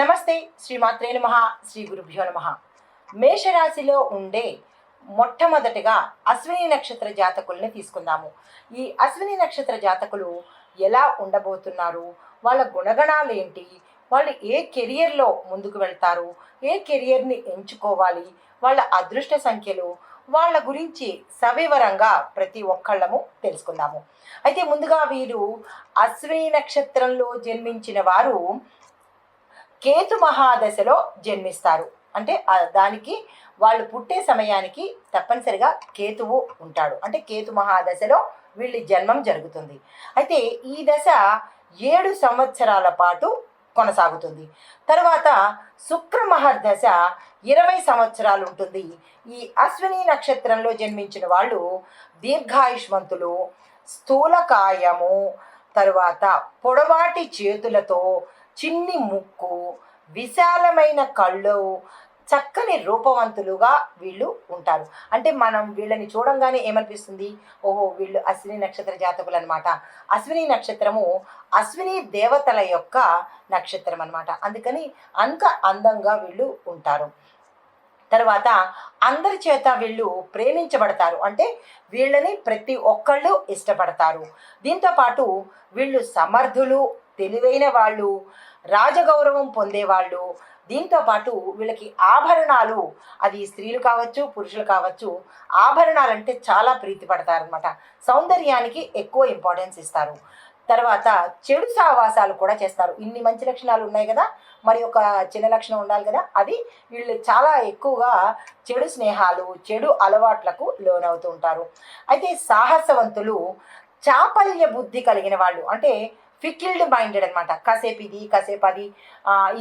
నమస్తే, శ్రీమాత్రే నమః, శ్రీ గురుభ్యో నమః. మేషరాశిలో ఉండే మొట్టమొదటిగా అశ్విని నక్షత్ర జాతకుల్ని తీసుకుందాము. ఈ అశ్విని నక్షత్ర జాతకులు ఎలా ఉండబోతున్నారు, వాళ్ళ గుణగణాలు ఏంటి, వాళ్ళు ఏ కెరియర్లో ముందుకు వెళ్తారు, ఏ కెరియర్ని ఎంచుకోవాలి, వాళ్ళ అదృష్ట సంఖ్యలు, వాళ్ళ గురించి సవివరంగా ప్రతి ఒక్కళ్ళము తెలుసుకుందాము. అయితే ముందుగా వీరు అశ్విని నక్షత్రంలో జన్మించిన వారు కేతు మహాదశలో జన్మిస్తారు. అంటే దానికి వాళ్ళు పుట్టే సమయానికి తప్పనిసరిగా కేతువు ఉంటాడు. అంటే కేతు మహాదశలో వీళ్ళ జన్మం జరుగుతుంది. అయితే ఈ దశ 7 సంవత్సరాల పాటు కొనసాగుతుంది. తర్వాత శుక్ర మహర్దశ 20 సంవత్సరాలు ఉంటుంది. ఈ అశ్విని నక్షత్రంలో జన్మించిన వాళ్ళు దీర్ఘాయుష్మంతులు, స్థూలకాయము, తరువాత పొడవాటి చేతులతో, చిన్ని ముక్కు, విశాలమైన కళ్ళు, చక్కని రూపవంతులుగా వీళ్ళు ఉంటారు. అంటే మనం వీళ్ళని చూడంగానే ఏమనిపిస్తుంది, ఓహో వీళ్ళు అశ్విని నక్షత్ర జాతకులు అనమాట. అశ్విని నక్షత్రము అశ్విని దేవతల యొక్క నక్షత్రం అనమాట. అందుకని అంత అందంగా వీళ్ళు ఉంటారు. తర్వాత అందరి చేత వీళ్ళు ప్రేమించబడతారు. అంటే వీళ్ళని ప్రతి ఒక్కళ్ళు ఇష్టపడతారు. దీంతోపాటు వీళ్ళు సమర్థులు, తెలివైన వాళ్ళు, రాజగౌరవం పొందేవాళ్ళు. దీంతోపాటు వీళ్ళకి ఆభరణాలు, అది స్త్రీలు కావచ్చు పురుషులు కావచ్చు, ఆభరణాలు అంటే చాలా ప్రీతి పడతారనమాట. సౌందర్యానికి ఎక్కువ ఇంపార్టెన్స్ ఇస్తారు. తర్వాత చెడు సావాసాలు కూడా చేస్తారు. ఇన్ని మంచి లక్షణాలు ఉన్నాయి కదా, మరి ఒక చిన్న లక్షణం ఉండాలి కదా, అది వీళ్ళు చాలా ఎక్కువగా చెడు స్నేహాలు, చెడు అలవాట్లకు లోనవుతూ ఉంటారు. అయితే సాహసవంతులు, చాపల్య బుద్ధి కలిగిన వాళ్ళు. అంటే ఫికిల్డ్ మైండెడ్ అనమాట. కాసేపు ఇది కాసేపు అది,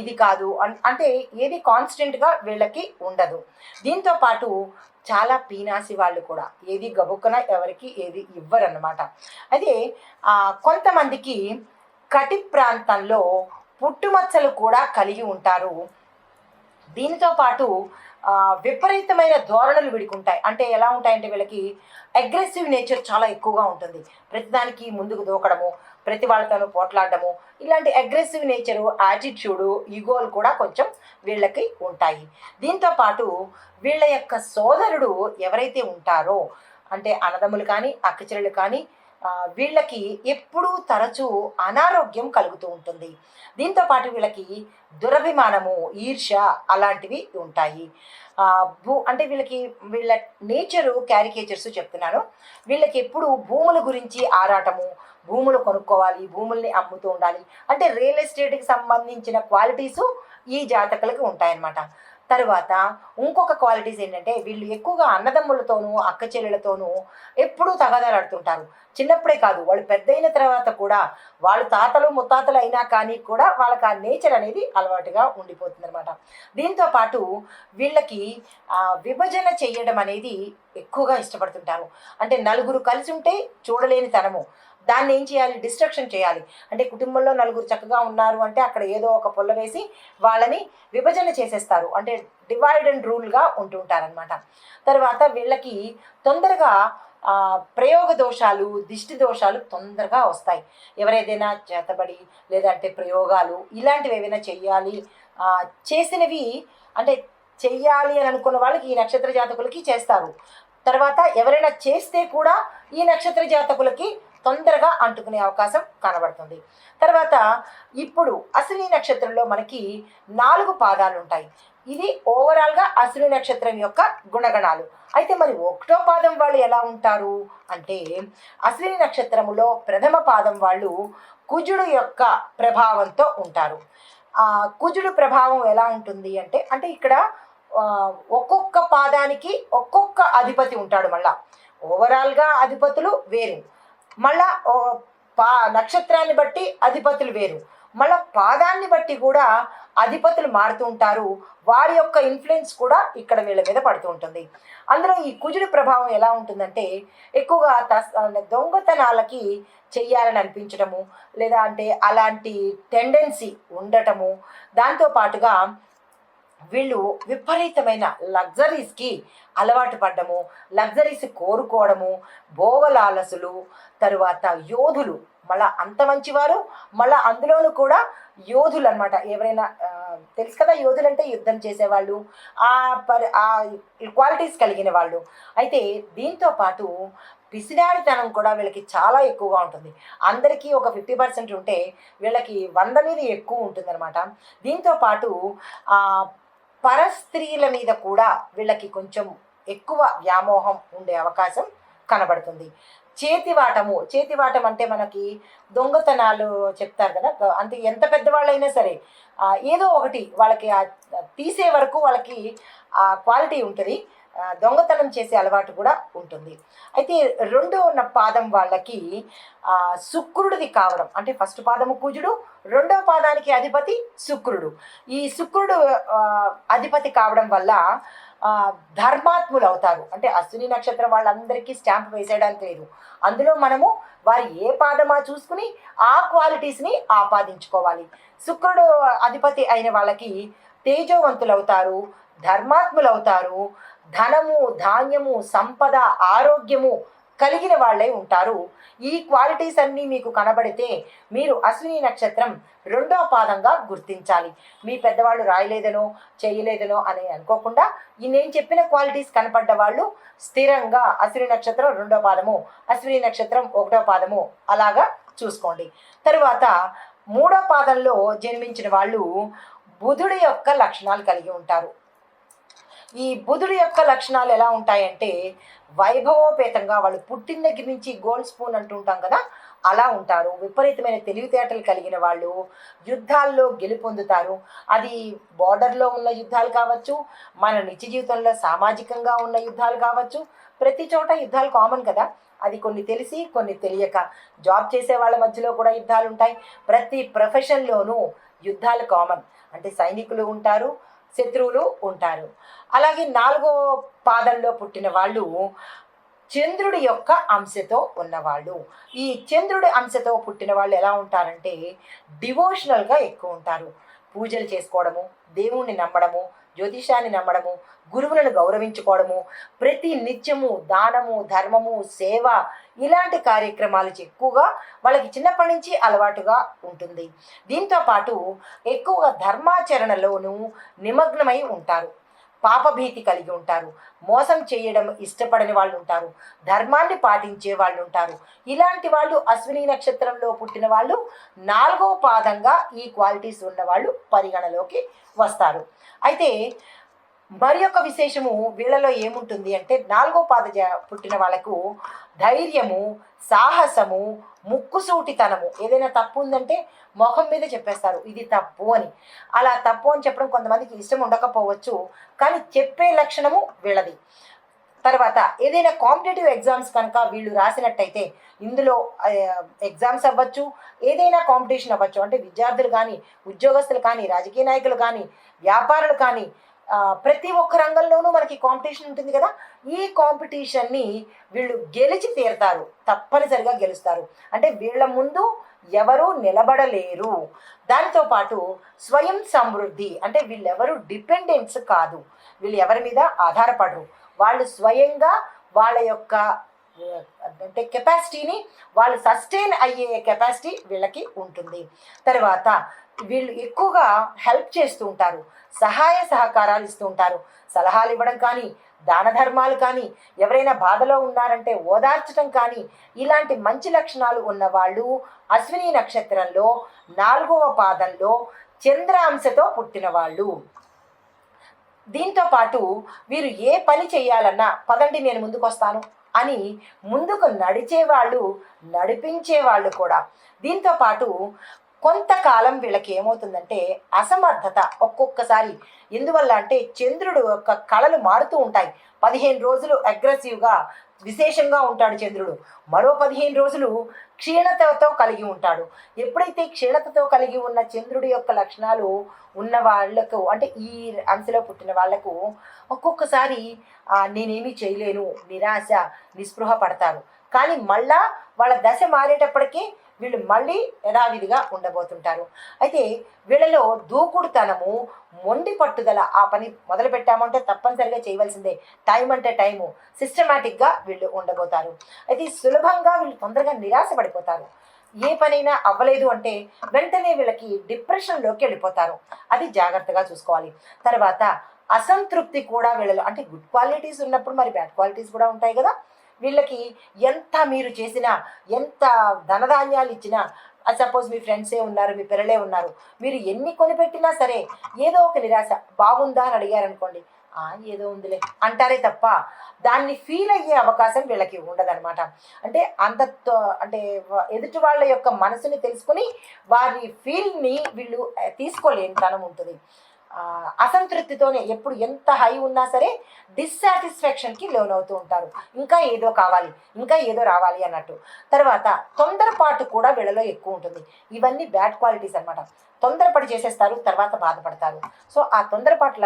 ఇది కాదు అంటే ఏది కాన్స్టెంట్గా వీళ్ళకి ఉండదు. దీంతో పాటు చాలా పీనాసి వాళ్ళు కూడా, ఏది గబుక్కున ఎవరికి ఏది ఇవ్వరన్నమాట. అదే కొంతమందికి కటి ప్రాంతంలో పుట్టుమచ్చలు కూడా కలిగి ఉంటారు. దీనితో పాటు విపరీతమైన ధోరణులు వీడికుంటాయి. అంటే ఎలా ఉంటాయంటే వీళ్ళకి అగ్రెసివ్ నేచర్ చాలా ఎక్కువగా ఉంటుంది. ప్రతిదానికి ముందుకు దూకడము, ప్రతి వాళ్ళతోనూ పోట్లాడము, ఇలాంటి అగ్రెసివ్ నేచరు, యాటిట్యూడు, ఈగోలు కూడా కొంచెం వీళ్ళకి ఉంటాయి. దీంతో పాటు వీళ్ళ యొక్క సోదరుడు ఎవరైతే ఉంటారో, అంటే అన్నదమ్ములు కానీ అక్కచెల్లెలు కానీ, వీళ్ళకి ఎప్పుడూ తరచూ అనారోగ్యం కలుగుతూ ఉంటుంది. దీంతోపాటు వీళ్ళకి దురభిమానము, ఈర్ష్య అలాంటివి ఉంటాయి. అంటే వీళ్ళ నేచరు క్యారికేచర్స్ చెప్తున్నాను. వీళ్ళకి ఎప్పుడు భూముల గురించి ఆరాటము, భూములు కొనుక్కోవాలి, భూముల్ని అమ్ముతూ ఉండాలి, అంటే రియల్ ఎస్టేట్కి సంబంధించిన క్వాలిటీసు ఈ జాతకులకి ఉంటాయన్నమాట. తర్వాత ఇంకొక క్వాలిటీస్ ఏంటంటే వీళ్ళు ఎక్కువగా అన్నదమ్ములతోనూ అక్క చెల్లెలతోనూ ఎప్పుడూ తగాదాలాడుతుంటారు. చిన్నప్పుడే కాదు, వాళ్ళు పెద్ద అయిన తర్వాత కూడా, వాళ్ళు తాతలు ముత్తాతలు అయినా కానీ కూడా వాళ్ళకి ఆ నేచర్ అనేది అలవాటుగా ఉండిపోతుంది అనమాట. దీంతో పాటు వీళ్ళకి విభజన చేయడం అనేది ఎక్కువగా ఇష్టపడుతుంటారు. అంటే నలుగురు కలిసి ఉంటే చూడలేని తనము, దాన్ని ఏం చేయాలి, డిస్ట్రక్షన్ చేయాలి. అంటే కుటుంబంలో నలుగురు చక్కగా ఉన్నారు అంటే అక్కడ ఏదో ఒక పొల్ల వేసి వాళ్ళని విభజన చేసేస్తారు. అంటే డివైడ్ అండ్ రూల్గా ఉంటుంటారనమాట. తర్వాత వీళ్ళకి తొందరగా ప్రయోగ దోషాలు, దిష్టి దోషాలు తొందరగా వస్తాయి. ఎవరైనా చేతబడి లేదంటే ప్రయోగాలు ఇలాంటివి ఏవైనా చెయ్యాలి, చేసినవి అంటే చెయ్యాలి అని అనుకున్న వాళ్ళకి ఈ నక్షత్ర జాతకులకి చేస్తారు. తర్వాత ఎవరైనా చేస్తే కూడా ఈ నక్షత్ర జాతకులకి తొందరగా అంటుకునే అవకాశం కనబడుతుంది. తర్వాత ఇప్పుడు అశ్విని నక్షత్రంలో మనకి 4 పాదాలు ఉంటాయి. ఇది ఓవరాల్గా అశ్విని నక్షత్రం యొక్క గుణగణాలు. అయితే మరి 1వ పాదం వాళ్ళు ఎలా ఉంటారు అంటే, అశ్విని నక్షత్రములో ప్రథమ పాదం వాళ్ళు కుజుడు యొక్క ప్రభావంతో ఉంటారు. కుజుడు ప్రభావం ఎలా ఉంటుంది అంటే, ఇక్కడ ఒక్కొక్క పాదానికి ఒక్కొక్క అధిపతి ఉంటాడు. మళ్ళా ఓవరాల్గా అధిపతులు వేరు, మళ్ళా నక్షత్రాన్ని బట్టి అధిపతులు వేరు, మళ్ళా పాదాన్ని బట్టి కూడా అధిపతులు మారుతూ ఉంటారు. వారి యొక్క ఇన్ఫ్లుయెన్స్ కూడా ఇక్కడ వీళ్ళ మీద పడుతూ ఉంటుంది. అందులో ఈ కుజుడి ప్రభావం ఎలా ఉంటుందంటే, ఎక్కువగా దొంగతనాలకి చెయ్యాలని అనిపించడము, లేదా అంటే అలాంటి టెండెన్సీ ఉండటము, దాంతోపాటుగా వీళ్ళు విపరీతమైన లగ్జరీస్కి అలవాటు పడ్డము, లగ్జరీస్ కోరుకోవడము, భోగలాలసులు, తరువాత యోధులు, మళ్ళీ అంత మంచివారు, మళ్ళీ అందులోనూ కూడా యోధులు అనమాట. ఎవరైనా తెలుసు కదా, యోధులు అంటే యుద్ధం చేసేవాళ్ళు, ఆ క్వాలిటీస్ కలిగిన వాళ్ళు. అయితే దీంతో పాటు పిసినారితనం కూడా వీళ్ళకి చాలా ఎక్కువగా ఉంటుంది. అందరికీ ఒక 50% ఉంటే వీళ్ళకి 100 మీద ఎక్కువ ఉంటుందన్నమాట. దీంతో పాటు పరస్త్రీల మీద కూడా వీళ్ళకి కొంచెం ఎక్కువ వ్యామోహం ఉండే అవకాశం కనబడుతుంది. చేతివాటం అంటే మనకి దొంగతనాలు చెప్తారు కదా, అంటే ఎంత పెద్దవాళ్ళైనా సరే ఏదో ఒకటి వాళ్ళకి తీసే వరకు వాళ్ళకి ఆ క్వాలిటీ ఉంటుంది. దొంగతనం చేసే అలవాటు కూడా ఉంటుంది. అయితే రెండో పాదం వాళ్ళకి శుక్రుడిది కావడం, అంటే ఫస్ట్ పాదము కుజుడు, రెండో పాదానికి అధిపతి శుక్రుడు. ఈ శుక్రుడు అధిపతి కావడం వల్ల ధర్మాత్ములు అవుతారు. అంటే అశ్విని నక్షత్రం వాళ్ళందరికీ స్టాంప్ వేసేయడానికి లేదు. అందులో మనము వారి ఏ పాదమా చూసుకుని ఆ క్వాలిటీస్ని ఆపాదించుకోవాలి. శుక్రుడు అధిపతి అయిన వాళ్ళకి తేజోవంతులు అవుతారు, ధర్మాత్ములు అవుతారు, ధనము, ధాన్యము, సంపద, ఆరోగ్యము కలిగిన వాళ్ళే ఉంటారు. ఈ క్వాలిటీస్ అన్నీ మీకు కనబడితే మీరు అశ్విని నక్షత్రం రెండో పాదంగా గుర్తించాలి. మీ పెద్దవాళ్ళు రాయలేదనో చేయలేదనో అని అనుకోకుండా ఈ నేను చెప్పిన క్వాలిటీస్ కనపడ్డ వాళ్ళు స్థిరంగా అశ్విని నక్షత్రం రెండో పాదము, అశ్విని నక్షత్రం ఒకటో పాదము అలాగా చూసుకోండి. తరువాత మూడో పాదంలో జన్మించిన వాళ్ళు బుధుడి యొక్క లక్షణాలు కలిగి ఉంటారు. ఈ బుధుడి యొక్క లక్షణాలు ఎలా ఉంటాయంటే వైభవోపేతంగా, వాళ్ళు పుట్టిన దగ్గర నుంచి గోల్డ్ స్పూన్ అంటుంటాం కదా, అలా ఉంటారు. విపరీతమైన తెలివితేటలు కలిగిన వాళ్ళు, యుద్ధాల్లో గెలుపొందుతారు. అది బార్డర్లో ఉన్న యుద్ధాలు కావచ్చు, మన నిత్య జీవితంలో సామాజికంగా ఉన్న యుద్ధాలు కావచ్చు. ప్రతి చోట యుద్ధాలు కామన్ కదా, అది కొన్ని తెలిసి కొన్ని తెలియక. జాబ్ చేసే వాళ్ళ మధ్యలో కూడా యుద్ధాలు ఉంటాయి. ప్రతి ప్రొఫెషన్లోనూ యుద్ధాలు కామన్. అంటే సైనికులు ఉంటారు, శత్రువులు ఉంటారు. అలాగే నాలుగో పాదంలో పుట్టిన వాళ్ళు చంద్రుడి యొక్క అంశతో ఉన్నవాళ్ళు. ఈ చంద్రుడి అంశతో పుట్టిన వాళ్ళు ఎలా ఉంటారంటే డివోషనల్గా ఎక్కువ ఉంటారు. పూజలు చేసుకోవడము, దేవుణ్ణి నమ్మడము, జ్యోతిషాన్ని నమ్మడము, గురువులను గౌరవించుకోవడము, ప్రతి నిత్యము దానము, ధర్మము, సేవ ఇలాంటి కార్యక్రమాలు ఎక్కువగా వాళ్ళకి చిన్నప్పటి నుంచి అలవాటుగా ఉంటుంది. దీంతో పాటు ఎక్కువగా ధర్మాచరణలోనూ నిమగ్నమై ఉంటారు. పాపభీతి కలిగి ఉంటారు. మోసం చేయడం ఇష్టపడని వాళ్ళు ఉంటారు. ధర్మాన్ని పాటించే వాళ్ళు ఉంటారు. ఇలాంటి వాళ్ళు అశ్విని నక్షత్రంలో పుట్టిన వాళ్ళు నాలుగో పాదంగా ఈ క్వాలిటీస్ ఉన్న వాళ్ళు పరిగణలోకి వస్తారు. అయితే మరి ఒక విశేషము వీళ్ళలో ఏముంటుంది అంటే నాలుగో పుట్టిన వాళ్ళకు ధైర్యము, సాహసము, ముక్కుసూటితనము. ఏదైనా తప్పు ఉందంటే మొహం మీద చెప్పేస్తారు ఇది తప్పు అని. అలా తప్పు అని చెప్పడం కొంతమందికి ఇష్టం ఉండకపోవచ్చు, కానీ చెప్పే లక్షణము వీళ్ళది. తర్వాత ఏదైనా కాంపిటేటివ్ ఎగ్జామ్స్ కనుక వీళ్ళు రాసినట్టయితే, ఇందులో ఎగ్జామ్స్ అవ్వచ్చు, ఏదైనా కాంపిటీషన్ అవ్వచ్చు, అంటే విద్యార్థులు కానీ, ఉద్యోగస్తులు కానీ, రాజకీయ నాయకులు కానీ, వ్యాపారులు కానీ, ప్రతి ఒక్క రంగంలోనూ మనకి కాంపిటీషన్ ఉంటుంది కదా. ఈ కాంపిటీషన్ని వీళ్ళు గెలిచి తీరుతారు, తప్పనిసరిగా గెలుస్తారు. అంటే వీళ్ళ ముందు ఎవరు నిలబడలేరు. దానితో పాటు స్వయం సమృద్ధి, అంటే వీళ్ళెవరు డిపెండెంట్స్ కాదు, వీళ్ళు ఎవరి మీద ఆధారపడరు. వాళ్ళు స్వయంగా వాళ్ళ యొక్క అంటే కెపాసిటీని వాళ్ళు సస్టైన్ అయ్యే కెపాసిటీ వీళ్ళకి ఉంటుంది. తర్వాత వీళ్ళు ఎక్కువగా హెల్ప్ చేస్తూ ఉంటారు, సహాయ సహకారాలు ఇస్తూ ఉంటారు. సలహాలు ఇవ్వడం కానీ, దాన ధర్మాలు కానీ, ఎవరైనా బాధలో ఉన్నారంటే ఓదార్చడం కానీ, ఇలాంటి మంచి లక్షణాలు ఉన్నవాళ్ళు అశ్విని నక్షత్రంలో నాలుగవ పాదంలో చంద్రాంశతో పుట్టిన వాళ్ళు. దీంతో పాటు వీరు ఏ పని చేయాలన్నా పదండి నేను ముందుకు వస్తాను అని ముందుకు నడిచేవాళ్ళు, నడిపించేవాళ్ళు కూడా. దీంతో పాటు కొంతకాలం వీళ్ళకి ఏమవుతుందంటే అసమర్థత ఒక్కొక్కసారి. ఎందువల్ల అంటే చంద్రుడు యొక్క కళలు మారుతూ ఉంటాయి. 15 రోజులు అగ్రెసివ్గా విశేషంగా ఉంటాడు చంద్రుడు, మరో 15 రోజులు క్షీణతతో కలిగి ఉంటాడు. ఎప్పుడైతే క్షీణతతో కలిగి ఉన్న చంద్రుడి యొక్క లక్షణాలు ఉన్న వాళ్లకు, అంటే ఈ అంశలో పుట్టిన వాళ్లకు ఒక్కొక్కసారి నేనేమీ చేయలేను, నిరాశ, నిస్పృహ పడతారు. కానీ మళ్ళా వాళ్ళ దశ మారేటప్పటికీ వీళ్ళు మళ్ళీ యథావిధిగా ఉండబోతుంటారు. అయితే వీళ్ళలో దూకుడుతనము, మొండి పట్టుదల, ఆ పని మొదలు పెట్టామంటే తప్పనిసరిగా చేయవలసిందే, టైం అంటే టైము, సిస్టమేటిక్గా వీళ్ళు ఉండబోతారు. అయితే సులభంగా వీళ్ళు తొందరగా నిరాశ పడిపోతారు. ఏ పనైనా అవ్వలేదు అంటే వెంటనే వీళ్ళకి డిప్రెషన్లోకి వెళ్ళిపోతారు. అది జాగ్రత్తగా చూసుకోవాలి. తర్వాత అసంతృప్తి కూడా వీళ్ళలో, అంటే గుడ్ క్వాలిటీస్ ఉన్నప్పుడు మరి బ్యాడ్ క్వాలిటీస్ కూడా ఉంటాయి కదా. వీళ్ళకి ఎంత మీరు చేసినా, ఎంత ధనధాన్యాలు ఇచ్చినా, సపోజ్ మీ ఫ్రెండ్సే ఉన్నారు, మీ పిల్లలే ఉన్నారు, మీరు ఎన్ని కొనిపెట్టినా సరే ఏదో ఒక నిరాశ. బాగుందా అని అడిగారనుకోండి, ఏదో ఉందిలే అంటారే తప్ప దాన్ని ఫీల్ అయ్యే అవకాశం వీళ్ళకి ఉండదన్నమాట. అంటే అంత అంటే ఎదుటి వాళ్ళ యొక్క మనసుని తెలుసుకుని వారి ఫీల్ని వీళ్ళు తీసుకోలేని తనం ఉంటుంది. అసంతృప్తితోనే ఎప్పుడు ఎంత హై ఉన్నా సరే డిస్సాటిస్ఫాక్షన్కి లోనవుతూ ఉంటారు. ఇంకా ఏదో కావాలి, ఇంకా ఏదో రావాలి అన్నట్టు. తర్వాత తొందరపాటు కూడా వీళ్ళలో ఎక్కువ ఉంటుంది. ఇవన్నీ బ్యాడ్ క్వాలిటీస్ అనమాట. తొందరపడి చేసేస్తారు, తర్వాత బాధపడతారు. సో ఆ తొందరపాటు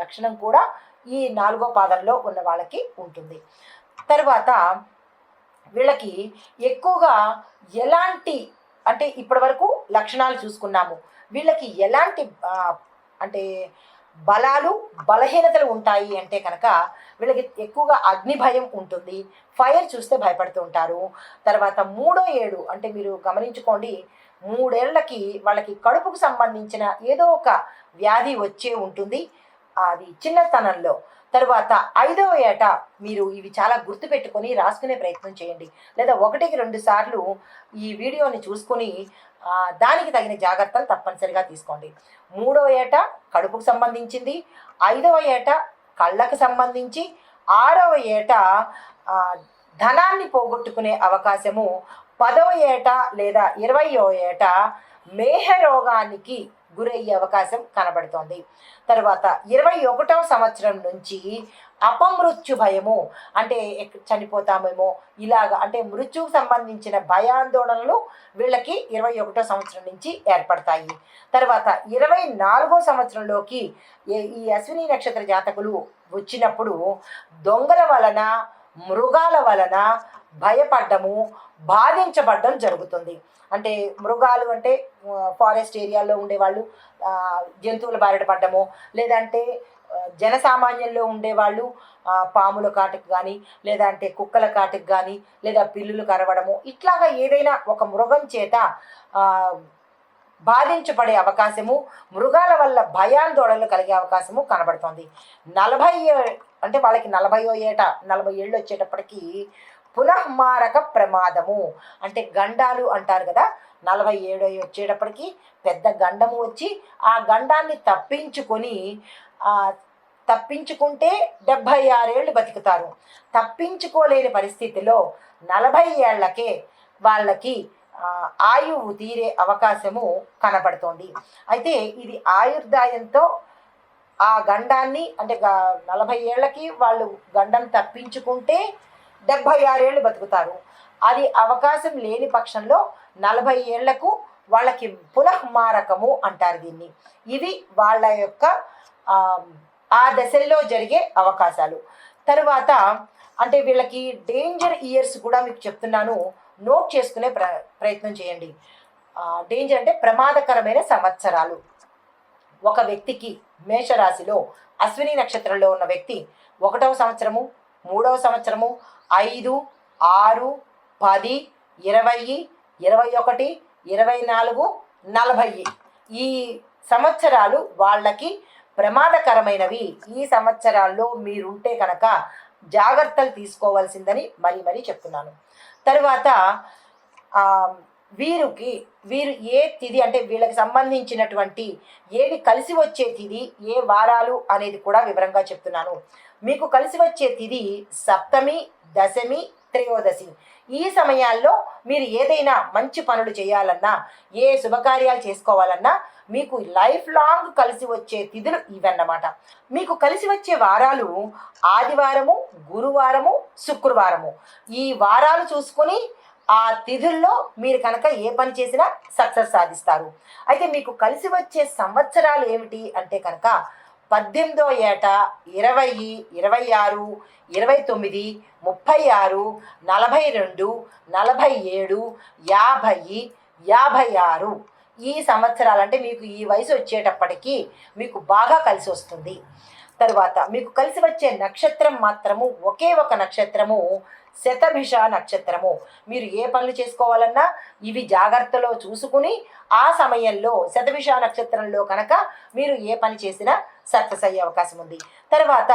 లక్షణం కూడా ఈ 4వ పాదంలో ఉన్న వాళ్ళకి ఉంటుంది. తర్వాత వీళ్ళకి ఎక్కువగా ఎలాంటి, అంటే ఇప్పటి వరకు లక్షణాలు చూసుకున్నాము, వీళ్ళకి ఎలాంటి అంటే బలాలు బలహీనతలు ఉంటాయి అంటే కనుక వీళ్ళకి ఎక్కువగా అగ్ని భయం ఉంటుంది. ఫైర్ చూస్తే భయపడుతూ ఉంటారు. తర్వాత 3వ ఏడు అంటే మీరు గమనించుకోండి, 3 ఏళ్లకి వాళ్ళకి కడుపుకు సంబంధించిన ఏదో ఒక వ్యాధి వచ్చే ఉంటుంది, అది చిన్నతనంలో. తర్వాత 5వ ఏట మీరు ఇవి చాలా గుర్తుపెట్టుకొని రాసుకునే ప్రయత్నం చేయండి, లేదా 1-2 సార్లు ఈ వీడియోని చూసుకొని దానికి తగిన జాగ్రత్తలు తప్పనిసరిగా తీసుకోండి. 3వ ఏట కడుపుకు సంబంధించింది, 5వ ఏట కళ్ళకు సంబంధించి, 6వ ఏట ధనాన్ని పోగొట్టుకునే అవకాశము, 10వ ఏట లేదా 20వ ఏట మేహ రోగానికి గురయ్యే అవకాశం కనబడుతోంది. తర్వాత 21వ సంవత్సరం నుంచి అపమృత్యు భయము, అంటే చనిపోతామేమో ఇలాగా, అంటే మృత్యువుకు సంబంధించిన భయాందోళనలు వీళ్ళకి 21వ సంవత్సరం నుంచి ఏర్పడతాయి. తర్వాత 24వ సంవత్సరంలోకి ఈ అశ్విని నక్షత్ర జాతకులు వచ్చినప్పుడు దొంగల వలన, మృగాల వలన భయపడ్డము, బాధించబడ్డం జరుగుతుంది. అంటే మృగాలు అంటే ఫారెస్ట్ ఏరియాల్లో ఉండేవాళ్ళు జంతువుల బారిన పడ్డము, లేదంటే జనసామాన్యంలో ఉండేవాళ్ళు పాముల కాటుకు కానీ, లేదంటే కుక్కల కాటుకు కానీ, లేదా పిల్లులు కరవడము, ఇట్లాగా ఏదైనా ఒక మృగం చేత బాధించబడే అవకాశము, మృగాల వల్ల భయాందోళనలు కలిగే అవకాశము కనబడుతుంది. 40 అంటే వాళ్ళకి 40వ ఏట 40 ఏళ్ళు వచ్చేటప్పటికి పునఃమారక ప్రమాదము, అంటే గండాలు అంటారు కదా, 47 వచ్చేటప్పటికి పెద్ద గండము వచ్చి ఆ గండాన్ని తప్పించుకుంటే 76 ఏళ్ళు బతుకుతారు. తప్పించుకోలేని పరిస్థితిలో 40 ఏళ్లకే వాళ్ళకి ఆయువు తీరే అవకాశము కనపడుతోంది. అయితే ఇది ఆయుర్దాయంతో ఆ గండాన్ని, అంటే 40 ఏళ్ళకి వాళ్ళు గండం తప్పించుకుంటే 76 ఏళ్ళు బతుకుతారు. అది అవకాశం లేని పక్షంలో 40 ఏళ్లకు వాళ్ళకి పునఃమారకము అంటారు దీన్ని. ఇవి వాళ్ళ యొక్క ఆ దశల్లో జరిగే అవకాశాలు. తర్వాత అంటే వీళ్ళకి డేంజర్ ఇయర్స్ కూడా మీకు చెప్తున్నాను, నోట్ చేసుకునే ప్రయత్నం చేయండి. డేంజర్ అంటే ప్రమాదకరమైన సంవత్సరాలు. ఒక వ్యక్తికి మేషరాశిలో అశ్విని నక్షత్రంలో ఉన్న వ్యక్తి 1వ సంవత్సరము, 3వ సంవత్సరము, 5, 6, 10, 20, 21, 24, 40 ఈ సంవత్సరాలు వాళ్ళకి ప్రమాదకరమైనవి. ఈ సంవత్సరాల్లో మీరుంటే కనుక జాగ్రత్తలు తీసుకోవాల్సిందని మరీ చెప్తున్నాను. తర్వాత వీరు ఏ తిథి, అంటే వీళ్ళకి సంబంధించినటువంటి ఏవి కలిసి వచ్చే తిథి, ఏ వారాలు అనేది కూడా వివరంగా చెప్తున్నాను. మీకు కలిసి వచ్చే తిథి సప్తమి, దశమి, త్రయోదశి. ఈ సమయాల్లో మీరు ఏదైనా మంచి పనులు చేయాలన్నా, ఏ శుభకార్యాలు చేసుకోవాలన్నా మీకు లైఫ్ లాంగ్ కలిసి వచ్చే తిథులు ఇవన్నమాట. మీకు కలిసి వచ్చే వారాలు ఆదివారము, గురువారము, శుక్రవారము. ఈ వారాలు చూసుకొని ఆ తిథుల్లో మీరు కనుక ఏ పని చేసినా సక్సెస్ సాధిస్తారు. అయితే మీకు కలిసి వచ్చే సంవత్సరాలు ఏమిటి అంటే కనుక 18వ ఏట 20, 26, 29, 36, 42, 47, 50, 56 ఈ సంవత్సరాలు. అంటే మీకు ఈ వయసు వచ్చేటప్పటికి మీకు బాగా కలిసి వస్తుంది. తర్వాత మీకు కలిసి వచ్చే నక్షత్రం మాత్రము ఒకే ఒక నక్షత్రము శతభిష నక్షత్రము. మీరు ఏ పనులు చేసుకోవాలన్నా ఇవి జాగ్రత్తలో చూసుకుని ఆ సమయంలో శతభిష నక్షత్రంలో కనుక మీరు ఏ పని చేసినా సక్సెస్ అయ్యే అవకాశం ఉంది. తర్వాత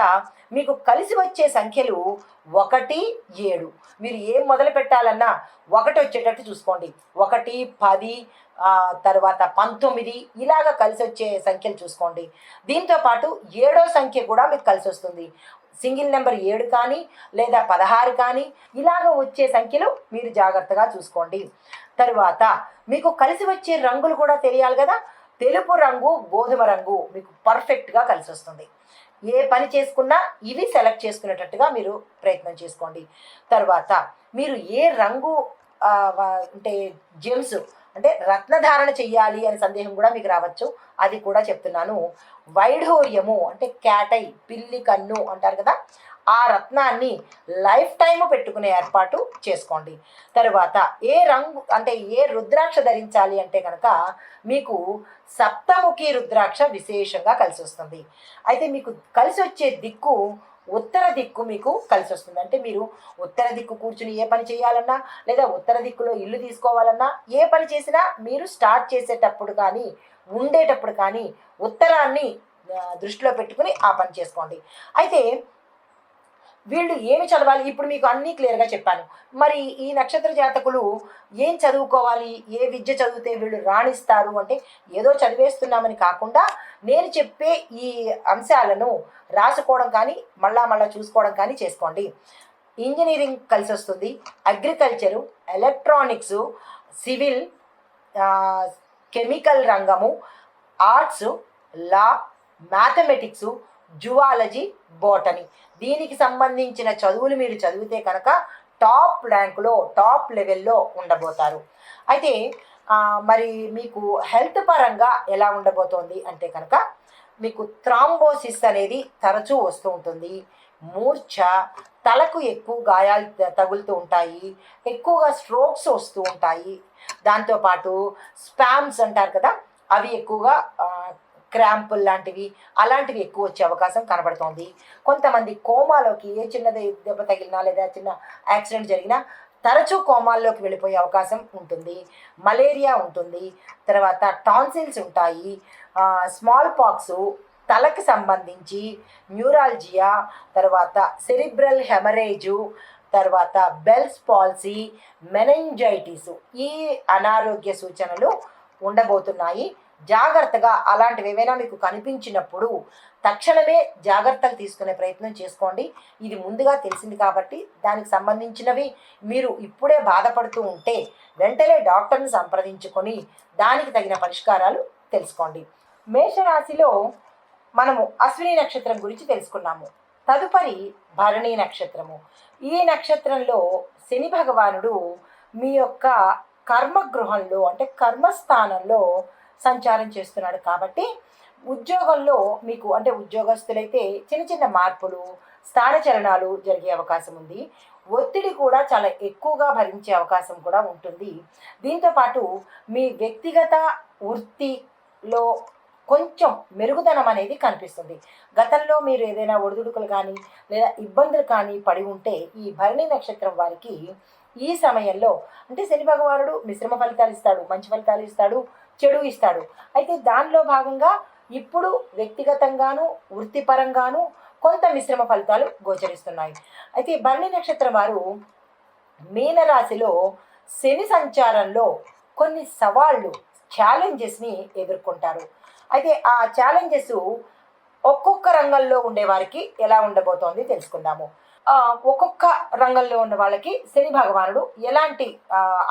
మీకు కలిసి వచ్చే సంఖ్యలు 1, 7. మీరు ఏం మొదలు పెట్టాలన్నా 1 వచ్చేటట్టు చూసుకోండి. 1, 10, తర్వాత 19 ఇలాగ కలిసి వచ్చే సంఖ్యలు చూసుకోండి. దీంతో పాటు 7వ సంఖ్య కూడా మీకు కలిసి వస్తుంది. సింగిల్ నెంబర్ 7 కానీ లేదా 16 కానీ ఇలాగ వచ్చే సంఖ్యలు మీరు జాగ్రత్తగా చూసుకోండి. తరువాత మీకు కలిసి వచ్చే రంగులు కూడా తెలియాలి కదా. తెలుపు రంగు, గోధుమ రంగు మీకు పర్ఫెక్ట్గా కలిసి వస్తుంది. ఏ పని చేసుకున్నా ఇవి సెలెక్ట్ చేసుకునేటట్టుగా మీరు ప్రయత్నం చేసుకోండి. తర్వాత మీరు ఏ రంగు అంటే జెమ్స్ అంటే రత్నధారణ చెయ్యాలి అనే సందేహం కూడా మీకు రావచ్చు. అది కూడా చెప్తున్నాను. వైఢూర్యము అంటే క్యాటై, పిల్లి కన్ను అంటారు కదా, ఆ రత్నాన్ని లైఫ్ టైము పెట్టుకునే ఏర్పాటు చేసుకోండి. తరువాత ఏ రంగు అంటే ఏ రుద్రాక్ష ధరించాలి అంటే కనుక మీకు సప్తముఖి రుద్రాక్ష విశేషంగా కలిసి వస్తుంది. అయితే మీకు కలిసి వచ్చే దిక్కు ఉత్తర దిక్కు మీకు కలిసి వస్తుంది. అంటే మీరు ఉత్తర దిక్కు కూర్చుని ఏ పని చేయాలన్నా లేదా ఉత్తర దిక్కులో ఇల్లు తీసుకోవాలన్నా ఏ పని చేసినా మీరు స్టార్ట్ చేసేటప్పుడు కానీ ఉండేటప్పుడు కానీ ఉత్తరాన్ని దృష్టిలో పెట్టుకుని ఆ పని చేసుకోండి. అయితే వీళ్ళు ఏమి చదవాలి ఇప్పుడు మీకు అన్నీ క్లియర్గా చెప్పాను. మరి ఈ నక్షత్ర జాతకులు ఏం చదువుకోవాలి, ఏ విద్య చదివితే వీళ్ళు రాణిస్తారు అంటే ఏదో చదివేస్తున్నామని కాకుండా నేను చెప్పే ఈ అంశాలను రాసుకోవడం కానీ మళ్ళా చూసుకోవడం కానీ చేసుకోండి. ఇంజనీరింగ్ కలిసి వస్తుంది, అగ్రికల్చరు, ఎలక్ట్రానిక్సు, సివిల్, కెమికల్ రంగము, ఆర్ట్స్, లా, మ్యాథమెటిక్సు, జువాలజీ, బోటనీ దీనికి సంబంధించిన చదువులు మీరు చదివితే కనుక టాప్ ర్యాంకులో టాప్ లెవెల్లో ఉండబోతారు. అయితే మరి మీకు హెల్త్ పరంగా ఎలా ఉండబోతోంది అంటే కనుక మీకు థ్రాంబోసిస్ అనేది తరచూ వస్తూ ఉంటుంది. మూర్ఛ, తలకు ఎక్కువ గాయాలు తగులుతూ ఉంటాయి, ఎక్కువగా స్ట్రోక్స్ వస్తూ ఉంటాయి. దాంతోపాటు స్పామ్స్ అంటారు కదా, అవి ఎక్కువగా క్రాంపుల్ లాంటివి అలాంటివి ఎక్కువ వచ్చే అవకాశం కనబడుతోంది. కొంతమంది కోమాలోకి ఏ చిన్నది దెబ్బ తగిలినా లేదా చిన్న యాక్సిడెంట్ జరిగినా తరచూ కోమాల్లోకి వెళ్ళిపోయే అవకాశం ఉంటుంది. మలేరియా ఉంటుంది, తర్వాత టాన్సిల్స్ ఉంటాయి, స్మాల్ పాక్స్, తలకు సంబంధించి న్యూరాలజియా, తర్వాత సెరిబ్రల్ హెమరేజు, తర్వాత బెల్స్ పాల్సీ, మెనింజైటిస్ ఈ అనారోగ్య సూచనలు ఉండబోతున్నాయి. జాగ్రత్తగా అలాంటివి ఏవైనా మీకు కనిపించినప్పుడు తక్షణమే జాగ్రత్తలు తీసుకునే ప్రయత్నం చేసుకోండి. ఇది ముందుగా తెలిసింది కాబట్టి దానికి సంబంధించినవి మీరు ఇప్పుడే బాధపడుతూ ఉంటే వెంటనే డాక్టర్ని సంప్రదించుకొని దానికి తగిన పరిష్కారాలు తెలుసుకోండి. మేషరాశిలో మనము అశ్విని నక్షత్రం గురించి తెలుసుకున్నాము. తదుపరి భరణి నక్షత్రము. ఈ నక్షత్రంలో శని భగవానుడు మీ యొక్క కర్మగృహంలో అంటే కర్మస్థానంలో సంచారం చేస్తున్నాడు కాబట్టి ఉద్యోగంలో మీకు అంటే ఉద్యోగస్తులైతే చిన్న చిన్న మార్పులు, స్థానచలనాలు జరిగే అవకాశం ఉంది. ఒత్తిడి కూడా చాలా ఎక్కువగా భరించే అవకాశం కూడా ఉంటుంది. దీంతోపాటు మీ వ్యక్తిగత వృత్తిలో కొంచెం మెరుగుదనం అనేది కనిపిస్తుంది. గతంలో మీరు ఏదైనా ఒడిదుడుకులు కానీ లేదా ఇబ్బందులు కానీ పడి ఉంటే ఈ భరణి నక్షత్రం వారికి ఈ సమయంలో అంటే శని భగవానుడు మిశ్రమ ఫలితాలు ఇస్తాడు, మంచి ఫలితాలు ఇస్తాడు, చెడు ఇస్తాడు. అయితే దానిలో భాగంగా ఇప్పుడు వ్యక్తిగతంగాను వృత్తిపరంగాను కొంత మిశ్రమ ఫలితాలు గోచరిస్తున్నాయి. అయితే భరణి నక్షత్రం వారు మీనరాశిలో శని సంచారంలో కొన్ని సవాళ్ళు ఛాలెంజెస్ని ఎదుర్కొంటారు. అయితే ఆ ఛాలెంజెస్ ఒక్కొక్క రంగంలో ఉండే వారికి ఎలా ఉండబోతోంది తెలుసుకుందాము. ఒక్కొక్క రంగంలో ఉన్న వాళ్ళకి శని భగవానుడు ఎలాంటి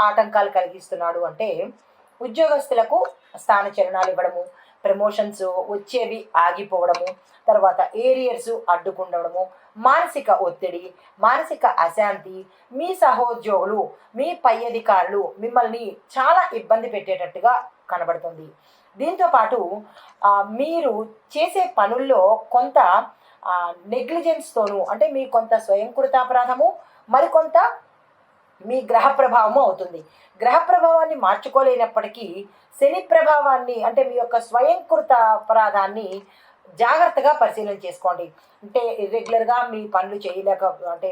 ఆటంకాలు కలిగిస్తున్నాడు అంటే ఉద్యోగస్తులకు స్థానచలనాలు ఇవ్వడము, ప్రమోషన్స్ వచ్చేవి ఆగిపోవడము, తర్వాత ఏరియర్స్ అడ్డుకుండడము, మానసిక ఒత్తిడి, మానసిక అశాంతి, మీ సహోద్యోగులు మీ పై అధికారులు మిమ్మల్ని చాలా ఇబ్బంది పెట్టేటట్టుగా కనబడుతుంది. దీంతోపాటు మీరు చేసే పనుల్లో కొంత నెగ్లిజెన్స్తోనూ అంటే మీ కొంత స్వయంకృతాపరాధము మరికొంత మీ గ్రహ ప్రభావము అవుతుంది. గ్రహ ప్రభావాన్ని మార్చుకోలేనప్పటికీ శని ప్రభావాన్ని అంటే మీ యొక్క స్వయంకృత అపరాధాన్ని జాగ్రత్తగా పరిశీలన చేసుకోండి. అంటే ఇర్రెగ్యులర్గా మీ పనులు చేయలేక అంటే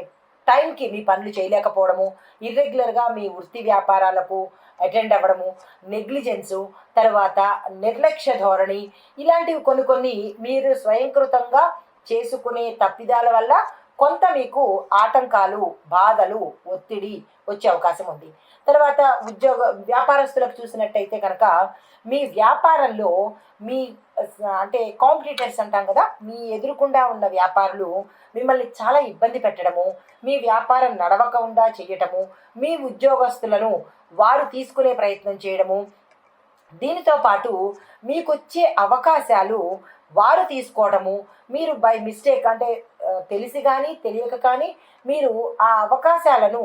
టైంకి మీ పనులు చేయలేకపోవడము, ఇర్రెగ్యులర్గా మీ వృత్తి వ్యాపారాలకు అటెండ్ అవ్వడము, నెగ్లిజెన్సు, తర్వాత నిర్లక్ష్య ధోరణి, ఇలాంటివి కొన్ని కొన్ని మీరు స్వయంకృతంగా చేసుకునే తప్పిదాల వల్ల కొంత మీకు ఆటంకాలు, బాధలు, ఒత్తిడి వచ్చే అవకాశం ఉంది. తర్వాత వ్యాపారస్తులకు చూసినట్టయితే కనుక మీ వ్యాపారంలో మీ అంటే కాంపిటీటర్స్ అంటాం కదా, మీ ఎదురుకుండా ఉన్న వ్యాపారులు మిమ్మల్ని చాలా ఇబ్బంది పెట్టడము, మీ వ్యాపారం నడవకుండా చేయటము, మీ ఉద్యోగస్తులను వారు తీసుకునే ప్రయత్నం చేయడము, దీనితో పాటు మీకొచ్చే అవకాశాలు వారు తీసుకోవడము, మీరు బై మిస్టేక్ అంటే తెలిసి కానీ తెలియక కానీ మీరు ఆ అవకాశాలను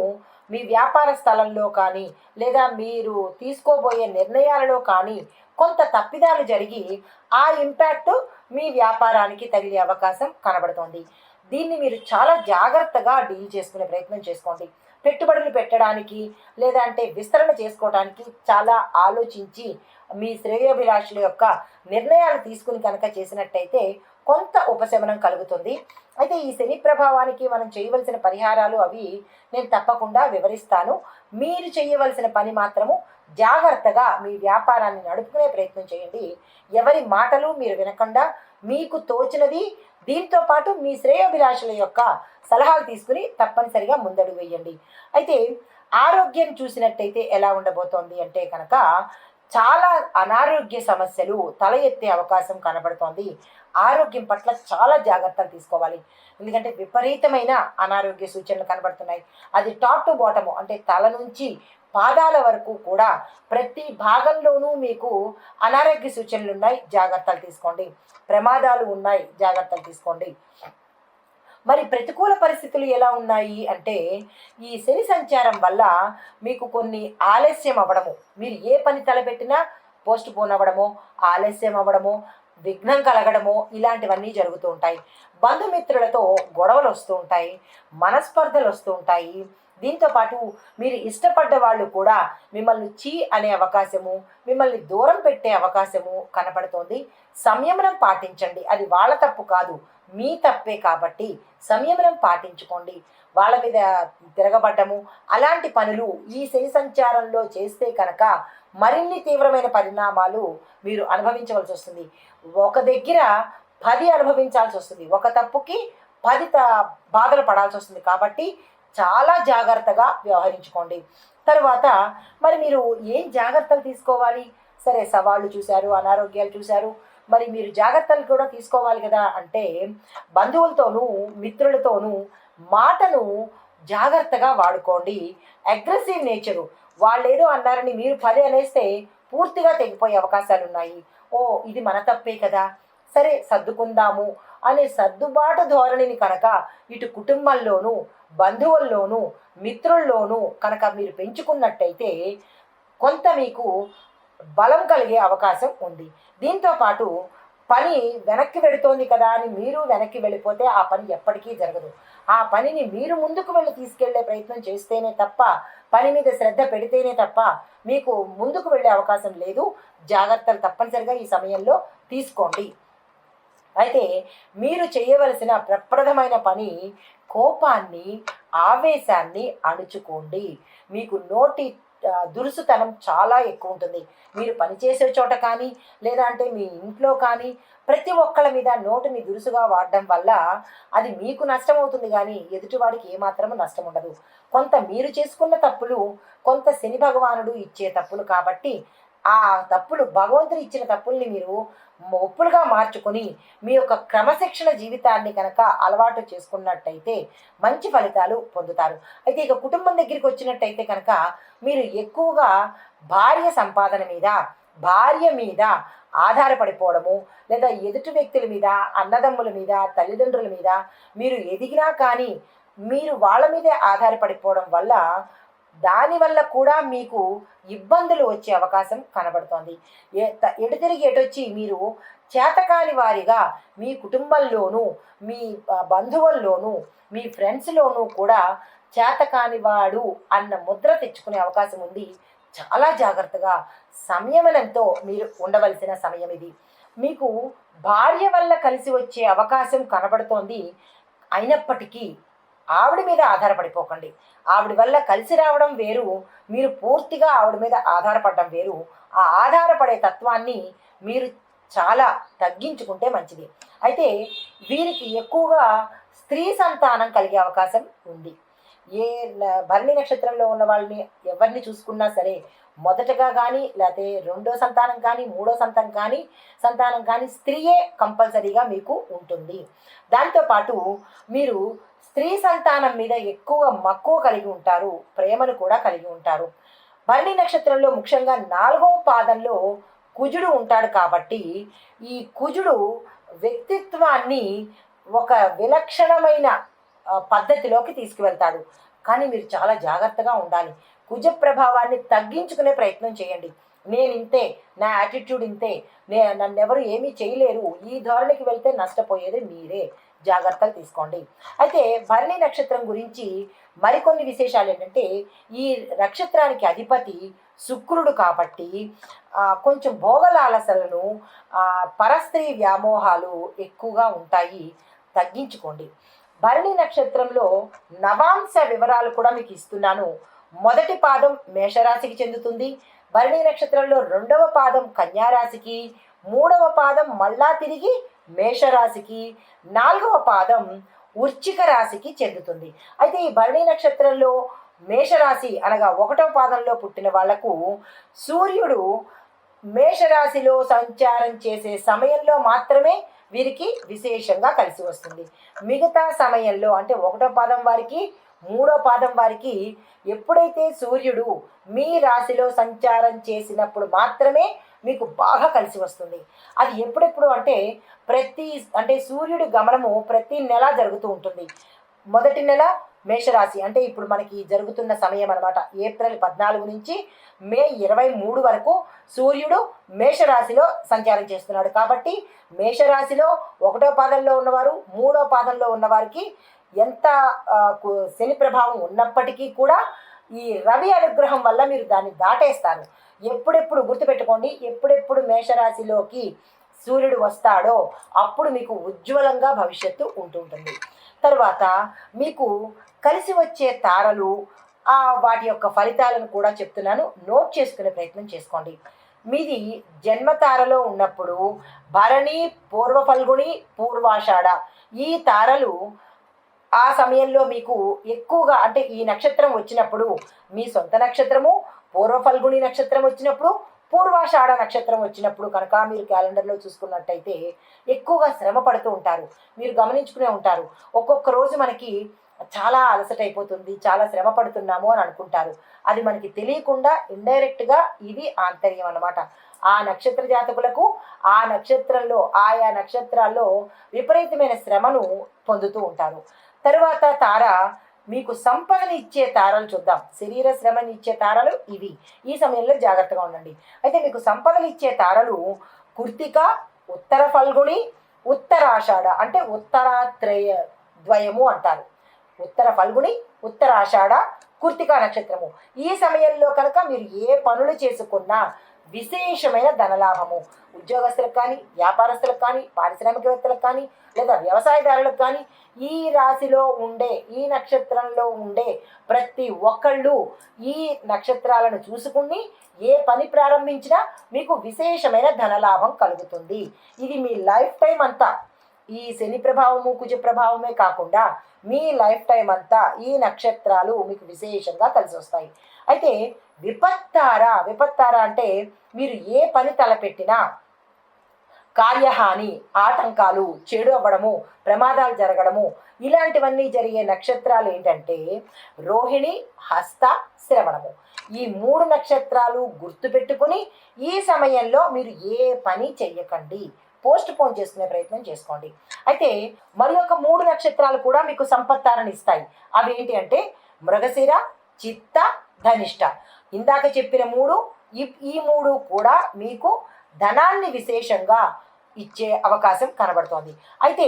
మీ వ్యాపార స్థలంలో కానీ లేదా మీరు తీసుకోబోయే నిర్ణయాలలో కానీ కొంత తప్పిదాలు జరిగి ఆ ఇంపాక్ట్ మీ వ్యాపారానికి తగిలే అవకాశం కనబడుతోంది. దీన్ని మీరు చాలా జాగ్రత్తగా డీల్ చేసుకునే ప్రయత్నం చేసుకోండి. పెట్టుబడులు పెట్టడానికి లేదా అంటే విస్తరణ చేసుకోవడానికి చాలా ఆలోచించి మీ శ్రేయోభిలాషుల యొక్క నిర్ణయాలు తీసుకుని కనుక చేసినట్టయితే కొంత ఉపశమనం కలుగుతుంది. అయితే ఈ శని ప్రభావానికి మనం చేయవలసిన పరిహారాలు అవి నేను తప్పకుండా వివరిస్తాను. మీరు చేయవలసిన పని మాత్రము జాగ్రత్తగా మీ వ్యాపారాన్ని నడుపుకునే ప్రయత్నం చేయండి. ఎవరి మాటలు మీరు వినకుండా మీకు తోచినది, దీంతో పాటు మీ శ్రేయోభిలాషుల యొక్క సలహాలు తీసుకుని తప్పనిసరిగా ముందడుగు వేయండి. అయితే ఆరోగ్యం చూసినట్టయితే ఎలా ఉండబోతోంది అంటే కనుక చాలా అనారోగ్య సమస్యలు తల ఎత్తే అవకాశం కనబడుతోంది. ఆరోగ్యం పట్ల చాలా జాగ్రత్తలు తీసుకోవాలి. ఎందుకంటే విపరీతమైన అనారోగ్య సూచనలు కనబడుతున్నాయి. అది టాప్ టు బాటము అంటే తల నుంచి పాదాల వరకు కూడా ప్రతి భాగంలోనూ మీకు అనారోగ్య సూచనలు ఉన్నాయి, జాగ్రత్తలు తీసుకోండి. ప్రమాదాలు ఉన్నాయి, జాగ్రత్తలు తీసుకోండి. మరి ప్రతికూల పరిస్థితులు ఎలా ఉన్నాయి అంటే ఈ శని సంచారం వల్ల మీకు కొన్ని ఆలస్యం అవ్వడము, మీరు ఏ పని తలపెట్టినా పోస్ట్ పోన్ అవ్వడము, ఆలస్యం అవ్వడము, విఘ్నం కలగడము, ఇలాంటివన్నీ జరుగుతూ ఉంటాయి. బంధుమిత్రులతో గొడవలు వస్తూ ఉంటాయి, మనస్పర్ధలు వస్తూ ఉంటాయి. దీంతోపాటు మీరు ఇష్టపడ్డ వాళ్ళు కూడా మిమ్మల్ని చీ అనే అవకాశము, మిమ్మల్ని దూరం పెట్టే అవకాశము కనపడుతోంది. సంయమనం పాటించండి. అది వాళ్ళ తప్పు కాదు, మీ తప్పే కాబట్టి సంయమనం పాటించుకోండి. వాళ్ళ మీద తిరగబడ్డము అలాంటి పనులు ఈ శని సంచారంలో చేస్తే కనుక మరిన్ని తీవ్రమైన పరిణామాలు మీరు అనుభవించవలసి వస్తుంది. ఒక దగ్గర 10 అనుభవించాల్సి వస్తుంది, ఒక తప్పుకి 10 బాధలు పడాల్సి వస్తుంది. కాబట్టి చాలా జాగ్రత్తగా వ్యవహరించుకోండి. తర్వాత మరి మీరు ఏం జాగ్రత్తలు తీసుకోవాలి? సరే, సవాళ్ళు చూశారు, అనారోగ్యాలు చూశారు, మరి మీరు జాగ్రత్తలు కూడా తీసుకోవాలి కదా. అంటే బంధువులతోనూ మిత్రులతోనూ మాటను జాగ్రత్తగా వాడుకోండి. అగ్రెసివ్ నేచరు, వాళ్ళు ఏదో అన్నారని మీరు 10 అనేస్తే పూర్తిగా తెగిపోయే అవకాశాలు ఉన్నాయి. ఓ ఇది మన తప్పే కదా, సరే సర్దుకుందాము అనే సర్దుబాటు ధోరణిని కనుక ఇటు కుటుంబంలోనూ బంధువుల్లోనూ మిత్రుల్లోనూ కనుక మీరు పెంచుకున్నట్టయితే కొంత మీకు బలం కలిగే అవకాశం ఉంది. దీంతోపాటు పని వెనక్కి వెళుతోంది కదా అని మీరు వెనక్కి వెళ్ళిపోతే ఆ పని ఎప్పటికీ జరగదు. ఆ పనిని మీరు ముందుకు వెళ్ళి తీసుకెళ్లే ప్రయత్నం చేస్తేనే తప్ప, పని మీద శ్రద్ధ పెడితేనే తప్ప మీకు ముందుకు వెళ్ళే అవకాశం లేదు. జాగ్రత్తలు తప్పనిసరిగా ఈ సమయంలో తీసుకోండి. అయితే మీరు చేయవలసిన ప్రప్రథమైన పని కోపాన్ని, ఆవేశాన్ని అణుచుకోండి. మీకు నోటి దురుసుతనం చాలా ఎక్కువ ఉంటుంది. మీరు పనిచేసే చోట కానీ లేదా అంటే మీ ఇంట్లో కానీ ప్రతి ఒక్కళ్ళ మీద నోటిని దురుసుగా వాడడం వల్ల అది మీకు నష్టం అవుతుంది కానీ ఎదుటివాడికి ఏమాత్రము నష్టం ఉండదు. కొంత మీరు చేసుకున్న తప్పులు, కొంత శని భగవానుడు ఇచ్చే తప్పులు కాబట్టి ఆ తప్పులు, భగవంతుడు ఇచ్చిన తప్పుల్ని మీరు ఒప్పులుగా మార్చుకొని మీ యొక్క క్రమశిక్షణ జీవితాన్ని కనుక అలవాటు చేసుకున్నట్టయితే మంచి ఫలితాలు పొందుతారు. అయితే ఇక కుటుంబం దగ్గరికి వచ్చినట్టయితే కనుక మీరు ఎక్కువగా భార్య సంపాదన మీద, భార్య మీద ఆధారపడిపోవడము లేదా ఎదుటి వ్యక్తుల మీద, అన్నదమ్ముల మీద, తల్లిదండ్రుల మీద మీరు ఎదిగినా కానీ మీరు వాళ్ళ మీదే ఆధారపడిపోవడం వల్ల దానివల్ల కూడా మీకు ఇబ్బందులు వచ్చే అవకాశం కనబడుతోంది. ఎటుతిరిగి ఎటొచ్చి మీరు చేతకాని వారిగా మీ కుటుంబంలోనూ మీ బంధువుల్లోనూ మీ ఫ్రెండ్స్లోనూ కూడా చేతకాని వాడు అన్న ముద్ర తెచ్చుకునే అవకాశం ఉంది. చాలా జాగ్రత్తగా సంయమనంతో మీరు ఉండవలసిన సమయం ఇది. మీకు భార్య వల్ల కలిసి వచ్చే అవకాశం కనబడుతోంది. అయినప్పటికీ ఆవిడ మీద ఆధారపడిపోకండి. ఆవిడ వల్ల కలిసి రావడం వేరు, మీరు పూర్తిగా ఆవిడ మీద ఆధారపడడం వేరు. ఆ ఆధారపడే తత్వాన్ని మీరు చాలా తగ్గించుకుంటే మంచిది. అయితే వీరికి ఎక్కువగా స్త్రీ సంతానం కలిగే అవకాశం ఉంది. ఏ భరణి నక్షత్రంలో ఉన్న వాళ్ళని ఎవరిని చూసుకున్నా సరే, మొదటగా కానీ లేకపోతే రెండో సంతానం కానీ మూడో సంతానం కానీ స్త్రీయే కంపల్సరీగా మీకు ఉంటుంది. దాంతోపాటు మీరు స్త్రీ సంతానం మీద ఎక్కువ మక్కువ కలిగి ఉంటారు, ప్రేమను కూడా కలిగి ఉంటారు. భరణి నక్షత్రంలో ముఖ్యంగా 4వ పాదంలో కుజుడు ఉంటాడు కాబట్టి ఈ కుజుడు వ్యక్తిత్వాన్ని ఒక విలక్షణమైన పద్ధతిలోకి తీసుకువెళ్తాడు. కానీ మీరు చాలా జాగ్రత్తగా ఉండాలి. కుజ ప్రభావాన్ని తగ్గించుకునే ప్రయత్నం చేయండి. నేను ఇంతే, నా యాటిట్యూడ్ ఇంతే, నన్నెవరు ఏమీ చేయలేరు, ఈ ధోరణికి వెళ్తే నష్టపోయేది మీరే. జాగ్రత్తలు తీసుకోండి. అయితే భరణి నక్షత్రం గురించి మరికొన్ని విశేషాలు ఏంటంటే, ఈ నక్షత్రానికి అధిపతి శుక్రుడు కాబట్టి కొంచెం భోగలాలసలను, పరస్త్రీ వ్యామోహాలు ఎక్కువగా ఉంటాయి, తగ్గించుకోండి. భరణి నక్షత్రంలో నవాంశ వివరాలు కూడా మీకు ఇస్తున్నాను. మొదటి పాదం మేషరాశికి చెందుతుంది. భరణి నక్షత్రంలో 2వ పాదం కన్యారాశికి, 3వ పాదం మళ్ళా తిరిగి మేషరాశికి, 4వ పాదం వృశ్చిక రాశికి చెందుతుంది. అయితే ఈ భరణి నక్షత్రంలో మేషరాశి అనగా 1వ పాదంలో పుట్టిన వాళ్లకు సూర్యుడు మేషరాశిలో సంచారం చేసే సమయంలో మాత్రమే వీరికి విశేషంగా కలిసి వస్తుంది. మిగతా సమయంలో అంటే 1వ పాదం వారికి 3వ పాదం వారికి ఎప్పుడైతే సూర్యుడు మీ రాశిలో సంచారం చేసినప్పుడు మాత్రమే మీకు బాగా కలిసి వస్తుంది. అది ఎప్పుడెప్పుడు అంటే సూర్యుడి గమనము ప్రతి నెల జరుగుతూ ఉంటుంది. మొదటి నెల మేషరాశి అంటే ఇప్పుడు మనకి జరుగుతున్న సమయం అనమాట. ఏప్రిల్ 14 నుంచి మే 23 వరకు సూర్యుడు మేషరాశిలో సంచారం చేస్తున్నాడు. కాబట్టి మేషరాశిలో 1వ పాదంలో ఉన్నవారు 3వ పాదంలో ఉన్నవారికి ఎంత శని ప్రభావం ఉన్నప్పటికీ కూడా ఈ రవి అనుగ్రహం వల్ల మీరు దాన్ని దాటేస్తారు. ఎప్పుడెప్పుడు గుర్తుపెట్టుకోండి, ఎప్పుడెప్పుడు మేషరాశిలోకి సూర్యుడు వస్తాడో అప్పుడు మీకు ఉజ్వలంగా భవిష్యత్తు ఉంటుంటుంది. తర్వాత మీకు కలిసి వచ్చే తారలు, వాటి యొక్క ఫలితాలను కూడా చెప్తున్నాను, నోట్ చేసుకునే ప్రయత్నం చేసుకోండి. మీది జన్మతారలో ఉన్నప్పుడు భరణి, పూర్వ ఫల్గుణి, పూర్వాషాఢ ఈ తారలు ఆ సమయంలో మీకు ఎక్కువగా అంటే ఈ నక్షత్రం వచ్చినప్పుడు మీ సొంత నక్షత్రము, పూర్వ ఫల్గుణి నక్షత్రం వచ్చినప్పుడు, పూర్వాషాఢ నక్షత్రం వచ్చినప్పుడు కనుక మీరు క్యాలెండర్లో చూసుకున్నట్టయితే ఎక్కువగా శ్రమ పడుతూ ఉంటారు. మీరు గమనించుకునే ఉంటారు, ఒక్కొక్క రోజు మనకి చాలా అలసట అయిపోతుంది, చాలా శ్రమ పడుతున్నాము అని అనుకుంటారు. అది మనకి తెలియకుండా ఇండైరెక్ట్గా ఇది ఆంతర్యం అన్నమాట. ఆ నక్షత్ర జాతకులకు ఆ నక్షత్రంలో ఆయా నక్షత్రాల్లో విపరీతమైన శ్రమను పొందుతూ ఉంటారు. తరువాత తార మీకు సంపదని ఇచ్చే తారలు చూద్దాం. శరీర శ్రమని ఇచ్చే తారలు ఇవి. ఈ సమయంలో జాగ్రత్తగా ఉండండి. అయితే మీకు సంపదలు ఇచ్చే తారలు కృత్తిక, ఉత్తర ఫల్గుణి, ఉత్తరాషాఢ అంటే ఉత్తరాత్రేయ ద్వయము అంటారు. ఉత్తర ఫల్గుణి, ఉత్తరాషాఢ, కృత్తికా నక్షత్రము. ఈ సమయంలో కనుక మీరు ఏ పనులు చేసుకున్నా విశేషమైన ధనలాభము. ఉద్యోగస్తులకు కానీ, వ్యాపారస్తులకు కానీ, పారిశ్రామికవేత్తలకు కానీ, లేదా వ్యవసాయదారులకు కానీ, ఈ రాశిలో ఉండే ఈ నక్షత్రంలో ఉండే ప్రతి ఒక్కళ్ళు ఈ నక్షత్రాలను చూసుకుని ఏ పని ప్రారంభించినా మీకు విశేషమైన ధనలాభం కలుగుతుంది. ఇది మీ లైఫ్ టైం అంతా, ఈ శని ప్రభావము కుజ ప్రభావమే కాకుండా మీ లైఫ్ టైం అంతా ఈ నక్షత్రాలు మీకు విశేషంగా కలిసి వస్తాయి. అయితే విపత్తార అంటే మీరు ఏ పని తలపెట్టినా కార్యహాని, ఆటంకాలు, చెడు అవ్వడము, ప్రమాదాలు జరగడము ఇలాంటివన్నీ జరిగే నక్షత్రాలు ఏంటంటే రోహిణి, హస్త, శ్రవణము. ఈ 3 నక్షత్రాలు గుర్తుపెట్టుకుని ఈ సమయంలో మీరు ఏ పని చెయ్యకండి, పోస్ట్ పోన్ చేసుకునే ప్రయత్నం చేసుకోండి. అయితే మరి ఒక 3 నక్షత్రాలు కూడా మీకు సంపత్తారని ఇస్తాయి. అవి ఏంటి అంటే మృగశిర, చిత్త, ధనిష్ట. ఇందాక చెప్పిన 3 ఈ 3 కూడా మీకు ధనాన్ని విశేషంగా ఇచ్చే అవకాశం కనబడుతోంది. అయితే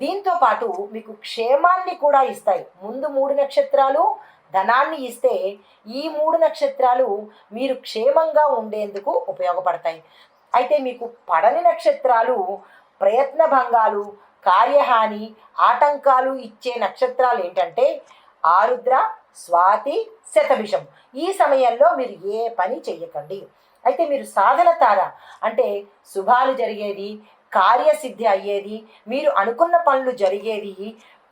దీంతో పాటు మీకు క్షేమాన్ని కూడా ఇస్తాయి. ముందు 3 నక్షత్రాలు ధనాన్ని ఇస్తే ఈ 3 నక్షత్రాలు మీరు క్షేమంగా ఉండేందుకు ఉపయోగపడతాయి. అయితే మీకు పడని నక్షత్రాలు ప్రయత్న భంగాలు, కార్యహాని, ఆటంకాలు ఇచ్చే నక్షత్రాలు ఏంటంటే ఆరుద్ర, స్వాతి, శతభిషం. ఈ సమయంలో మీరు ఏ పని చెయ్యకండి. అయితే మీరు సాధన తార అంటే శుభాలు జరిగేది, కార్యసిద్ధి అయ్యేది, మీరు అనుకున్న పనులు జరిగేది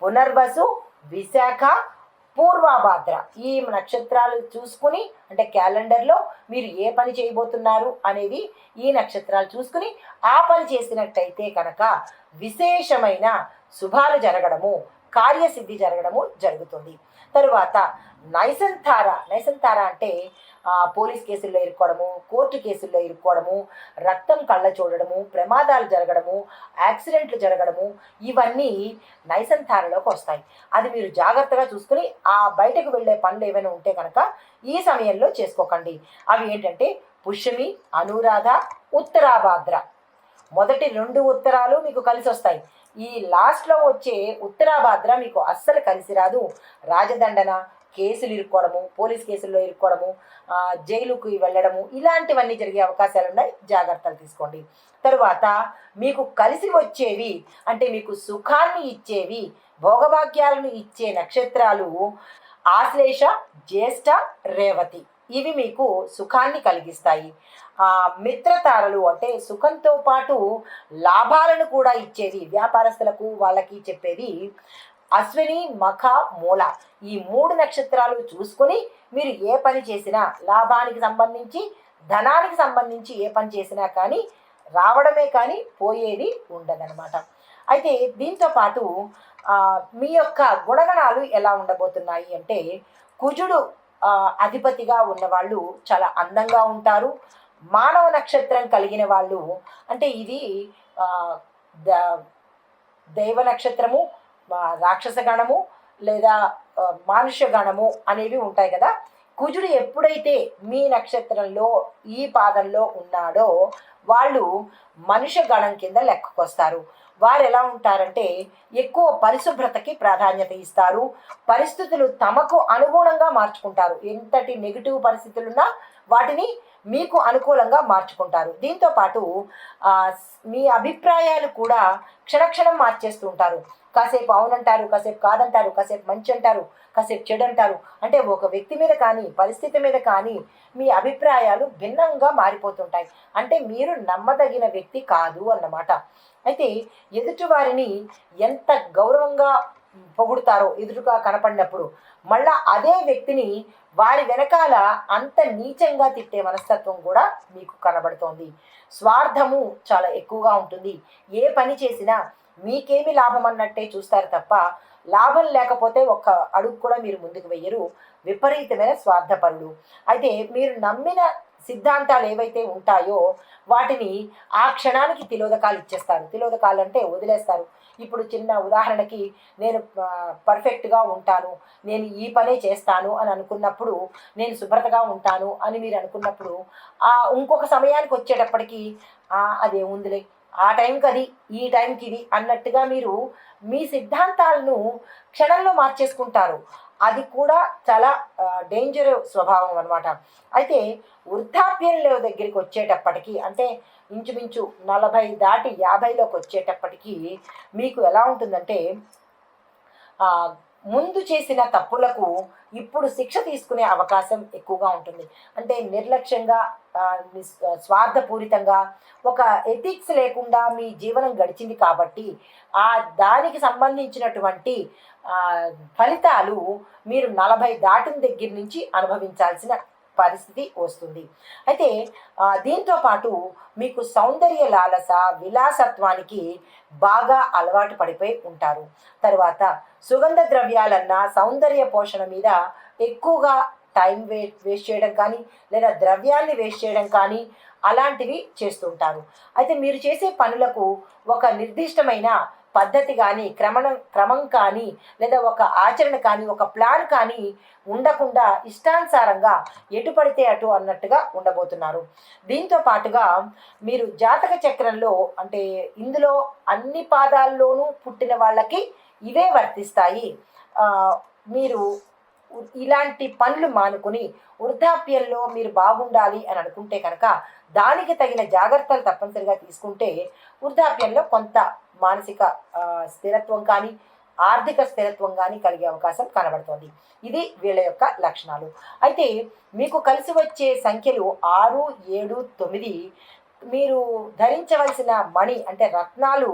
పునర్వసు, విశాఖ, పూర్వభాద్ర. ఈ నక్షత్రాలు చూసుకుని అంటే క్యాలెండర్లో మీరు ఏ పని చేయబోతున్నారు అనేది ఈ నక్షత్రాలు చూసుకుని ఆ పని చేసినట్టయితే కనుక విశేషమైన శుభాలు జరగడము, కార్యసిద్ధి జరగడము జరుగుతుంది. తరువాత నైసంతార. నైసంతార అంటే పోలీస్ కేసుల్లో ఇరుక్కోవడము, కోర్టు కేసుల్లో ఇరుక్కోవడము, రక్తం కళ్ళ చూడడము, ప్రమాదాలు జరగడము, యాక్సిడెంట్లు జరగడము, ఇవన్నీ నైసంతారలోకి వస్తాయి. అది మీరు జాగ్రత్తగా చూసుకుని ఆ బయటకు వెళ్ళే పనులు ఏమైనా ఉంటే కనుక ఈ సమయంలో చేసుకోకండి. అవి ఏంటంటే పుష్యమి, అనురాధ, ఉత్తరాభాద్ర. మొదటి 2 ఉత్తరాలు మీకు కలిసి వస్తాయి. ఈ లాస్ట్లో వచ్చే ఉత్తరాభాద్ర మీకు అస్సలు కలిసి రాదు. రాజదండన, కేసులు ఇరుక్కోవడము, పోలీస్ కేసుల్లో ఇరుక్కోవడము, జైలుకు వెళ్ళడము, ఇలాంటివన్నీ జరిగే అవకాశాలు ఉన్నాయి. జాగ్రత్తలు తీసుకోండి. తరువాత మీకు కలిసి వచ్చేవి అంటే మీకు సుఖాన్ని ఇచ్చేవి, భోగభాగ్యాలను ఇచ్చే నక్షత్రాలు ఆశ్లేష, జ్యేష్ఠ, రేవతి. ఇవి మీకు సుఖాన్ని కలిగిస్తాయి. మిత్రతారలు అంటే సుఖంతో పాటు లాభాలను కూడా ఇచ్చేది, వ్యాపారస్తులకు వాళ్ళకి చెప్పేది అశ్విని, మఖ, మూల. ఈ 3 నక్షత్రాలు చూసుకొని మీరు ఏ పని చేసినా లాభానికి సంబంధించి, ధనానికి సంబంధించి ఏ పని చేసినా కానీ రావడమే కానీ పోయేది ఉండదన్నమాట. అయితే దీంతో పాటు మీ యొక్క గుణగణాలు ఎలా ఉండబోతున్నాయి అంటే కుజుడు అధిపతిగా ఉన్నవాళ్ళు చాలా అందంగా ఉంటారు. మానవ నక్షత్రం కలిగిన వాళ్ళు అంటే ఇది దైవ నక్షత్రము, రాక్షస గణము లేదా మానుష్య గణము అనేవి ఉంటాయి కదా. కుజుడు ఎప్పుడైతే మీ నక్షత్రంలో ఈ పాదంలో ఉన్నాడో వాళ్ళు మనుష్య గణం కింద లెక్కకొస్తారు. వారు ఎలా ఉంటారంటే ఎక్కువ పరిశుభ్రతకి ప్రాధాన్యత ఇస్తారు. పరిస్థితులు తమకు అనుగుణంగా మార్చుకుంటారు. ఎంతటి నెగిటివ్ పరిస్థితులున్నా వాటిని మీకు అనుకూలంగా మార్చుకుంటారు. దీంతో పాటు మీ అభిప్రాయాలు కూడా క్షణక్షణం మార్చేస్తూ ఉంటారు. కాసేపు అవునంటారు, కాసేపు కాదంటారు, కాసేపు మంచి అంటారు, కాసేపు చెడు అంటారు. అంటే ఒక వ్యక్తి మీద కానీ పరిస్థితి మీద కానీ మీ అభిప్రాయాలు భిన్నంగా మారిపోతుంటాయి. అంటే మీరు నమ్మదగిన వ్యక్తి కాదు అన్నమాట. అయితే ఎదుటివారిని ఎంత గౌరవంగా పొగుడుతారో ఎదురుగా కనపడినప్పుడు మళ్ళా అదే వ్యక్తిని వారి వెనకాల అంత నీచంగా తిట్టే మనస్తత్వం కూడా మీకు కనబడుతోంది. స్వార్థము చాలా ఎక్కువగా ఉంటుంది. ఏ పని చేసినా మీకేమి లాభం అన్నట్టే చూస్తారు తప్ప లాభం లేకపోతే ఒక్క అడుగు కూడా మీరు ముందుకు వెయ్యరు. విపరీతమైన స్వార్థపరులు. అయితే మీరు నమ్మిన సిద్ధాంతాలు ఏవైతే ఉంటాయో వాటిని ఆ క్షణానికి తిలోదకాలు ఇచ్చేస్తారు. తిలోదకాలు అంటే వదిలేస్తారు. ఇప్పుడు చిన్న ఉదాహరణకి నేను పర్ఫెక్ట్గా ఉంటాను, నేను ఈ పనే చేస్తాను అని అనుకున్నప్పుడు, నేను శుభ్రతగా ఉంటాను అని మీరు అనుకున్నప్పుడు ఇంకొక సమయానికి వచ్చేటప్పటికి అదేముందిలే, ఆ టైంకి అది, ఈ టైంకి ఇది అన్నట్టుగా మీరు మీ సిద్ధాంతాలను క్షణంలో మార్చేసుకుంటారు. అది కూడా చాలా డేంజర్ స్వభావం అనమాట. అయితే వృద్ధాప్యంలో దగ్గరికి వచ్చేటప్పటికి అంటే ఇంచుమించు 40 దాటి 50లోకి వచ్చేటప్పటికి మీకు ఎలా ఉంటుందంటే ముందు చేసిన తప్పులకు ఇప్పుడు శిక్ష తీసుకునే అవకాశం ఎక్కువగా ఉంటుంది. అంటే నిర్లక్ష్యంగా స్వార్థపూరితంగా ఒక ఎథిక్స్ లేకుండా మీ జీవనం గడిచింది కాబట్టి దానికి సంబంధించినటువంటి ఫలితాలు మీరు 40 దాటిన దగ్గర నుంచి అనుభవించాల్సిన పరిస్థితి వస్తుంది. అయితే దీంతో పాటు మీకు సౌందర్య లాలస, విలాసత్వానికి బాగా అలవాటు పడిపోయి ఉంటారు. తర్వాత సుగంధ ద్రవ్యాలన్నా సౌందర్య పోషణ మీద ఎక్కువగా టైం వేస్ట్ చేయడం కానీ లేదా ద్రవ్యాన్ని వేస్ట్ చేయడం కానీ అలాంటివి చేస్తుంటారు. అయితే మీరు చేసే పనులకు ఒక నిర్దిష్టమైన పద్ధతి కానీ క్రమం కానీ లేదా ఒక ఆచరణ కానీ ఒక ప్లాన్ కానీ ఉండకుండా ఇష్టానుసారంగా ఎటు పడితే అటు అన్నట్టుగా ఉండబోతున్నారు. దీంతో పాటుగా మీరు జాతక చక్రంలో అంటే ఇందులో అన్ని పాదాల్లోనూ పుట్టిన వాళ్ళకి ఇవే వర్తిస్తాయి. మీరు ఇలాంటి పనులు మానుకొని వృద్ధాప్యంలో మీరు బాగుండాలి అని అనుకుంటే కనుక దానికి తగిన జాగ్రత్తలు తప్పనిసరిగా తీసుకుంటే వృద్ధాప్యంలో కొంత మానసిక స్థిరత్వం కానీ ఆర్థిక స్థిరత్వం కానీ కలిగే అవకాశం కనబడుతుంది. ఇది వీళ్ళ యొక్క లక్షణాలు. అయితే మీకు కలిసి వచ్చే సంఖ్యలు 6, 7, 9. మీరు ధరించవలసిన మణి అంటే రత్నాలు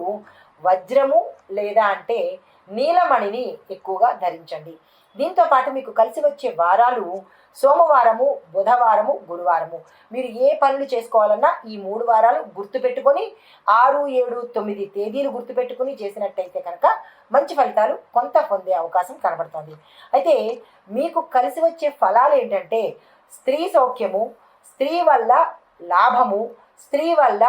వజ్రము లేదా అంటే నీలమణిని ఎక్కువగా ధరించండి. దీంతో పాటు మీకు కలిసి వచ్చే వారాలు సోమవారము, బుధవారము, గురువారము. మీరు ఏ పనులు చేసుకోవాలన్నా ఈ 3 వారాలు గుర్తుపెట్టుకొని 6, 7, 9 తేదీలు గుర్తుపెట్టుకుని చేసినట్టయితే కనుక మంచి ఫలితాలు కొంత పొందే అవకాశం కనబడుతుంది. అయితే మీకు కలిసి వచ్చే ఫలాలు ఏంటంటే స్త్రీ సౌఖ్యము, స్త్రీ వల్ల లాభము, స్త్రీ వల్ల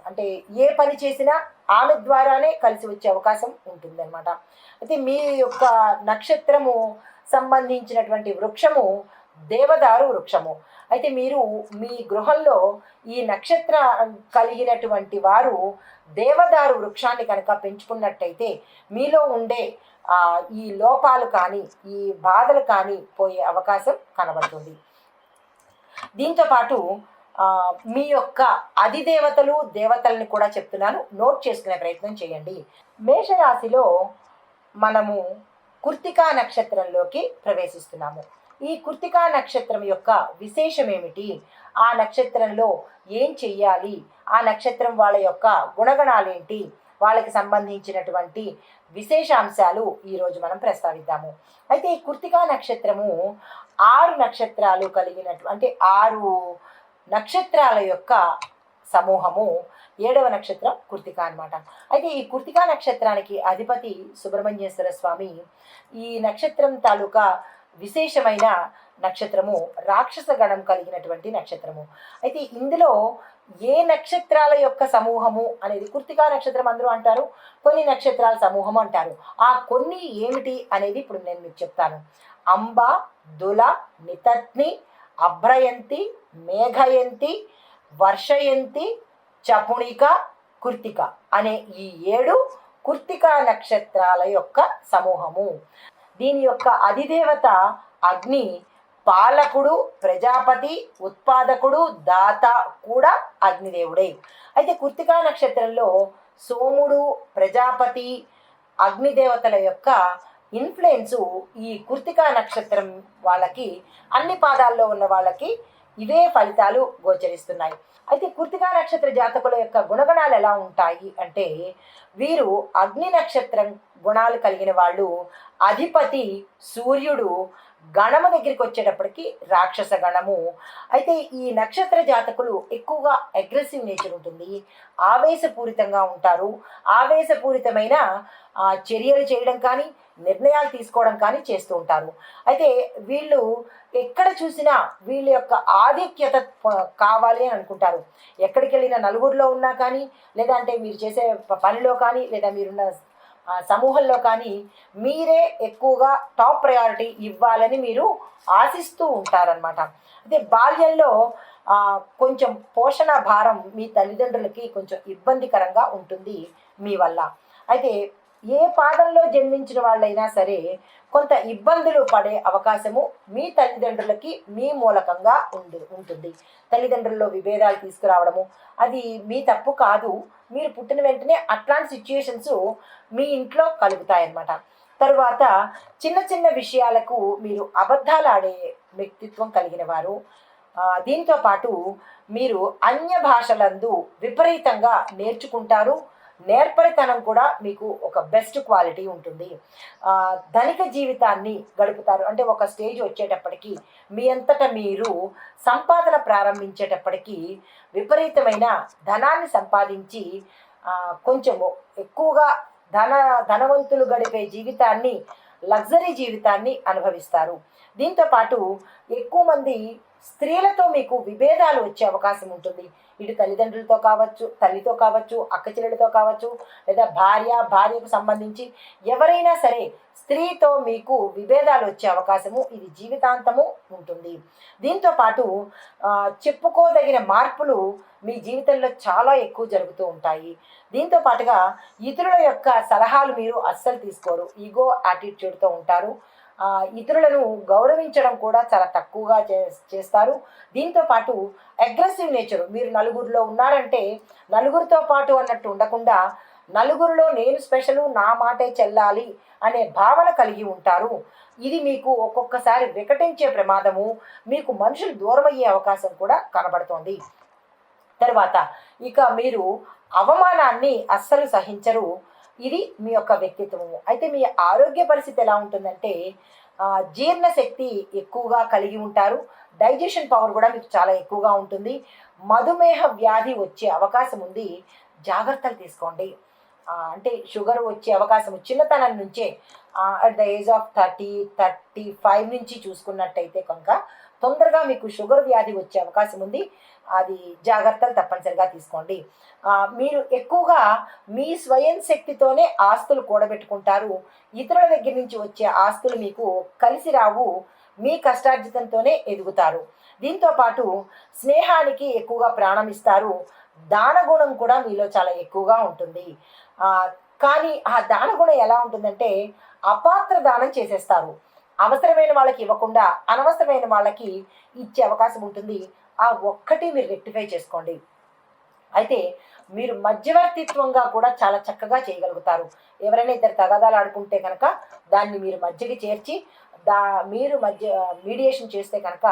అంటే ఏ పని చేసినా ఆమె ద్వారానే కలిసి వచ్చే అవకాశం ఉంటుందన్నమాట. అయితే మీ యొక్క నక్షత్రము సంబంధించినటువంటి వృక్షము దేవదారు వృక్షము. అయితే మీరు మీ గృహంలో ఈ నక్షత్ర కలిగినటువంటి వారు దేవదారు వృక్షాన్ని కనుక పెంచుకున్నట్టయితే మీలో ఉండే ఈ లోపాలు కానీ ఈ బాధలు కానీ పోయే అవకాశం కనబడుతుంది. దీంతోపాటు మీ యొక్క అధిదేవతలు దేవతల్ని కూడా చెప్తున్నాను, నోట్ చేసుకునే ప్రయత్నం చేయండి. మేషరాశిలో మనము కృత్తికా నక్షత్రంలోకి ప్రవేశిస్తున్నాము. ఈ కృత్తికా నక్షత్రం యొక్క విశేషం ఏమిటి, ఆ నక్షత్రంలో ఏం చెయ్యాలి, ఆ నక్షత్రం వాళ్ళ యొక్క గుణగణాలేంటి, వాళ్ళకి సంబంధించినటువంటి విశేషాంశాలు ఈరోజు మనం ప్రస్తావిద్దాము. అయితే ఈ కృత్తికా నక్షత్రము 6 నక్షత్రాలు కలిగినట్టు అంటే 6 నక్షత్రాల యొక్క సమూహము. 7వ నక్షత్రం కృత్తిక అనమాట. అయితే ఈ కృత్తికా నక్షత్రానికి అధిపతి సుబ్రహ్మణ్యేశ్వర స్వామి. ఈ నక్షత్రం తాలూకా విశేషమైన నక్షత్రము రాక్షస గణం కలిగినటువంటి నక్షత్రము. అయితే ఇందులో ఏ నక్షత్రాల యొక్క సమూహము అనేది కృత్తికా నక్షత్రం అందరూ అంటారు, కొన్ని నక్షత్రాల సమూహము అంటారు. ఆ కొన్ని ఏమిటి అనేది ఇప్పుడు నేను మీకు చెప్తాను. అంబ, దుల, నితత్ని, అభ్రయంతి, మేఘయంతి, వర్షయంతి, చపుణిక, కృత్తిక అనే ఈ 7 కృత్తికా నక్షత్రాల యొక్క సమూహము. దీని యొక్క అధిదేవత అగ్ని, పాలకుడు, ప్రజాపతి, ఉత్పాదకుడు, దాత కూడా అగ్నిదేవుడే. అయితే కృత్తికా నక్షత్రంలో సోముడు, ప్రజాపతి, అగ్నిదేవతల యొక్క ఇన్ఫ్లుయెన్సు ఈ కృత్తికా నక్షత్రం వాళ్ళకి అన్ని పాదాల్లో ఉన్న వాళ్ళకి ఇవే ఫలితాలు గోచరిస్తున్నాయి. అయితే కృత్తికా నక్షత్ర జాతకుల యొక్క గుణగణాలు ఎలా ఉంటాయి అంటే వీరు అగ్ని నక్షత్రం గుణాలు కలిగిన వాళ్ళు. అధిపతి సూర్యుడు, గణము దగ్గరికి వచ్చేటప్పటికి రాక్షస గణము. అయితే ఈ నక్షత్ర జాతకులు ఎక్కువగా అగ్రెసివ్ నేచర్ ఉంటుంది, ఆవేశపూరితంగా ఉంటారు. ఆవేశపూరితమైన చర్యలు చేయడం కానీ నిర్ణయాలు తీసుకోవడం కానీ చేస్తూ ఉంటారు. అయితే వీళ్ళు ఎక్కడ చూసినా వీళ్ళ యొక్క ఆధిక్యత కావాలి అని అనుకుంటారు. ఎక్కడికి వెళ్ళినా నలుగురిలో ఉన్నా కానీ, లేదా అంటే మీరు చేసే పనిలో కానీ, లేదా మీరున్న సమూహంలో కానీ మీరే ఎక్కువగా టాప్ ప్రయారిటీ ఇవ్వాలని మీరు ఆశిస్తూ ఉంటారనమాట. అయితే బాల్యంలో కొంచెం పోషణ భారం మీ తల్లిదండ్రులకి కొంచెం ఇబ్బందికరంగా ఉంటుంది మీ వల్ల. అయితే ఏ పాదంలో జన్మించిన వాళ్ళైనా సరే కొంత ఇబ్బందులు పడే అవకాశము మీ తల్లిదండ్రులకి మీ మూలకంగా ఉంటుంది. తల్లిదండ్రుల్లో విభేదాలు తీసుకురావడము అది మీ తప్పు కాదు. మీరు పుట్టిన వెంటనే అట్లాంటి సిచ్యుయేషన్స్ మీ ఇంట్లో కలుగుతాయన్నమాట. తరువాత చిన్న చిన్న విషయాలకు మీరు అబద్ధాలు ఆడే వ్యక్తిత్వం కలిగిన వారు. దీంతో పాటు మీరు అన్య భాషలందు విపరీతంగా నేర్చుకుంటారు. నేర్పరితనం కూడా మీకు ఒక బెస్ట్ క్వాలిటీ ఉంటుంది. ధనిక జీవితాన్ని గడుపుతారు. అంటే ఒక స్టేజ్ వచ్చేటప్పటికి మీ అంతటా మీరు సంపాదన ప్రారంభించేటప్పటికి విపరీతమైన ధనాన్ని సంపాదించి కొంచెము ఎక్కువగా ధనవంతులు గడిపే జీవితాన్ని, లగ్జరీ జీవితాన్ని అనుభవిస్తారు. దీంతో పాటు ఎక్కువ మంది స్త్రీలతో మీకు విభేదాలు వచ్చే అవకాశం ఉంటుంది. ఇటు తల్లిదండ్రులతో కావచ్చు, తల్లితో కావచ్చు, అక్క చెల్లెలతో కావచ్చు, లేదా భార్యకు సంబంధించి ఎవరైనా సరే స్త్రీతో మీకు విభేదాలు వచ్చే అవకాశము ఇది జీవితాంతము ఉంటుంది. దీంతో పాటు చెప్పుకోదగిన మార్పులు మీ జీవితంలో చాలా ఎక్కువ జరుగుతూ ఉంటాయి. దీంతో పాటుగా ఇతరుల యొక్క సలహాలు మీరు అస్సలు తీసుకోరు. ఈగో యాటిట్యూడ్తో ఉంటారు. ఇతరులను గౌరవించడం కూడా చాలా తక్కువగా చేస్తారు. దీంతో పాటు అగ్రెసివ్ నేచర్, మీరు నలుగురిలో ఉన్నారంటే నలుగురితో పాటు అన్నట్టు ఉండకుండా నలుగురిలో నేను స్పెషలు, నా మాటే చెల్లాలి అనే భావన కలిగి ఉంటారు. ఇది మీకు ఒక్కొక్కసారి వికటించే ప్రమాదము, మీకు మనుషులు దూరం అయ్యే అవకాశం కూడా కనబడుతోంది. తర్వాత ఇక మీరు అవమానాన్ని అస్సలు సహించరు. ఇది మీ యొక్క వ్యక్తిత్వము. అయితే మీ ఆరోగ్య పరిస్థితి ఎలా ఉంటుందంటే జీర్ణశక్తి ఎక్కువగా కలిగి ఉంటారు. డైజెషన్ పవర్ కూడా మీకు చాలా ఎక్కువగా ఉంటుంది. మధుమేహ వ్యాధి వచ్చే అవకాశం ఉంది, జాగ్రత్తలు తీసుకోండి. అంటే షుగర్ వచ్చే అవకాశం చిన్నతనం నుంచే అట్ ద ఏజ్ ఆఫ్ 30-35 నుంచి చూసుకున్నట్టయితే కనుక తొందరగా మీకు షుగర్ వ్యాధి వచ్చే అవకాశం ఉంది. అది జాగ్రత్తలు తప్పనిసరిగా తీసుకోండి. మీరు ఎక్కువగా మీ స్వయం శక్తితోనే ఆస్తులు కూడబెట్టుకుంటారు. ఇతరుల దగ్గర నుంచి వచ్చే ఆస్తులు మీకు కలిసి రావు. మీ కష్టార్జితంతోనే ఎదుగుతారు. దీంతో పాటు స్నేహానికి ఎక్కువగా ప్రాణం ఇస్తారు. దానగుణం కూడా మీలో చాలా ఎక్కువగా ఉంటుంది. కానీ ఆ దానగుణం ఎలా ఉంటుందంటే అపాత్ర దానం చేసేస్తారు. అవసరమైన వాళ్ళకి ఇవ్వకుండా అనవసరమైన వాళ్ళకి ఇచ్చే అవకాశం ఉంటుంది. ఆ ఒక్కటి మీరు రెక్టిఫై చేసుకోండి. అయితే మీరు మధ్యవర్తిత్వంగా కూడా చాలా చక్కగా చేయగలుగుతారు. ఎవరైనా ఇద్దరు తగాదాలు ఆడుకుంటే కనుక దాన్ని మీరు మధ్యకి చేర్చి మీరు మీడియేషన్ చేస్తే కనుక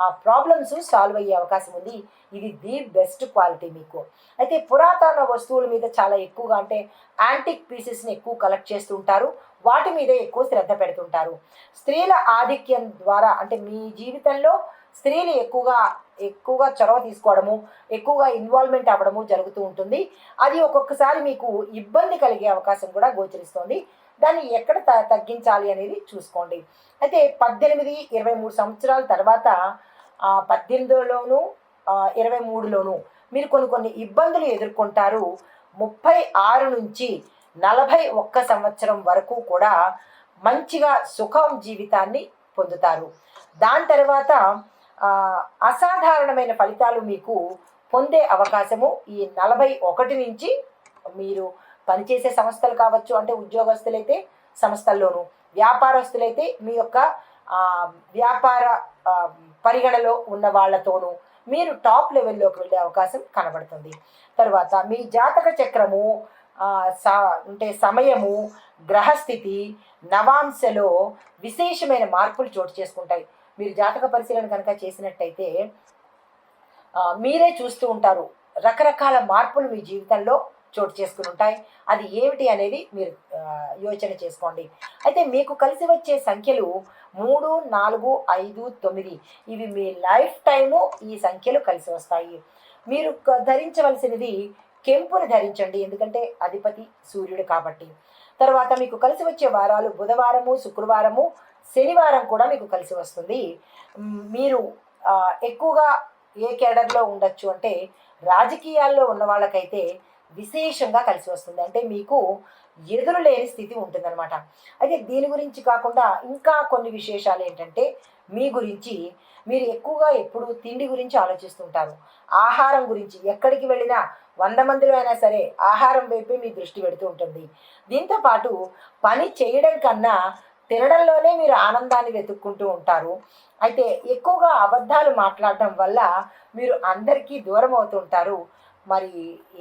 ఆ ప్రాబ్లమ్స్ సాల్వ్ అయ్యే అవకాశం ఉంది. ఇది ది బెస్ట్ క్వాలిటీ మీకు. అయితే పురాతన వస్తువుల మీద చాలా ఎక్కువగా, అంటే యాంటిక్ పీసెస్ని ఎక్కువ కలెక్ట్ చేస్తూ ఉంటారు. వాటి మీదే ఎక్కువ శ్రద్ధ పెడుతుంటారు. స్త్రీల ఆధిక్యం ద్వారా, అంటే మీ జీవితంలో స్త్రీలు ఎక్కువగా చొరవ తీసుకోవడము, ఎక్కువగా ఇన్వాల్వ్మెంట్ అవ్వడము జరుగుతూ ఉంటుంది. అది ఒక్కొక్కసారి మీకు ఇబ్బంది కలిగే అవకాశం కూడా గోచరిస్తుంది. దాన్ని ఎక్కడ తగ్గించాలి అనేది చూసుకోండి. అయితే 18-23 సంవత్సరాల తర్వాత 18లోను 23లోను మీరు కొన్ని ఇబ్బందులు ఎదుర్కొంటారు. 36 నుంచి 41 సంవత్సరం వరకు కూడా మంచిగా సుఖం జీవితాన్ని పొందుతారు. దాని తర్వాత అసాధారణమైన ఫలితాలు మీకు పొందే అవకాశము ఈ 41 నుంచి, మీరు పనిచేసే సంస్థలు కావచ్చు, అంటే ఉద్యోగస్తులైతే సంస్థల్లోనూ, వ్యాపారస్తులైతే మీ యొక్క వ్యాపార పరిగణలో ఉన్న వాళ్ళతోనూ మీరు టాప్ లెవెల్లోకి వెళ్ళే అవకాశం కనబడుతుంది. తర్వాత మీ జాతక చక్రము, అంటే సమయము, గ్రహస్థితి, నవాంశలో విశేషమైన మార్పులు చోటు చేసుకుంటాయి. మీరు జాతక పరిశీలన కనుక చేసినట్టయితే మీరే చూస్తూ ఉంటారు, రకరకాల మార్పులు మీ జీవితంలో చోటు చేసుకుని ఉంటాయి. అది ఏమిటి అనేది మీరు యోచన చేసుకోండి. అయితే మీకు కలిసి వచ్చే సంఖ్యలు 3, 4, 5, 9. ఇవి మీ లైఫ్ టైము ఈ సంఖ్యలు కలిసి వస్తాయి. మీరు ధరించవలసినది కెంపుని ధరించండి, ఎందుకంటే అధిపతి సూర్యుడు కాబట్టి. తర్వాత మీకు కలిసి వచ్చే వారాలు బుధవారము, శుక్రవారము, శనివారం కూడా మీకు కలిసి వస్తుంది. మీరు ఎక్కువగా ఏ కేడర్లో ఉండొచ్చు అంటే రాజకీయాల్లో ఉన్న వాళ్ళకైతే విశేషంగా కలిసి వస్తుంది. అంటే మీకు ఎదురులేని స్థితి ఉంటుందన్నమాట. అయితే దీని గురించి కాకుండా ఇంకా కొన్ని విశేషాలు ఏంటంటే, మీ గురించి మీరు ఎక్కువగా ఎప్పుడు తిండి గురించి ఆలోచిస్తుంటారు. ఆహారం గురించి ఎక్కడికి వెళ్ళినా 100 మందిలో అయినా సరే ఆహారం వైపే మీ దృష్టి పెడుతూ ఉంటుంది. దీంతోపాటు పని చేయడం కన్నా తినడంలోనే మీరు ఆనందాన్ని వెతుక్కుంటూ ఉంటారు. అయితే ఎక్కువగా అబద్ధాలు మాట్లాడడం వల్ల మీరు అందరికీ దూరం అవుతుంటారు. మరి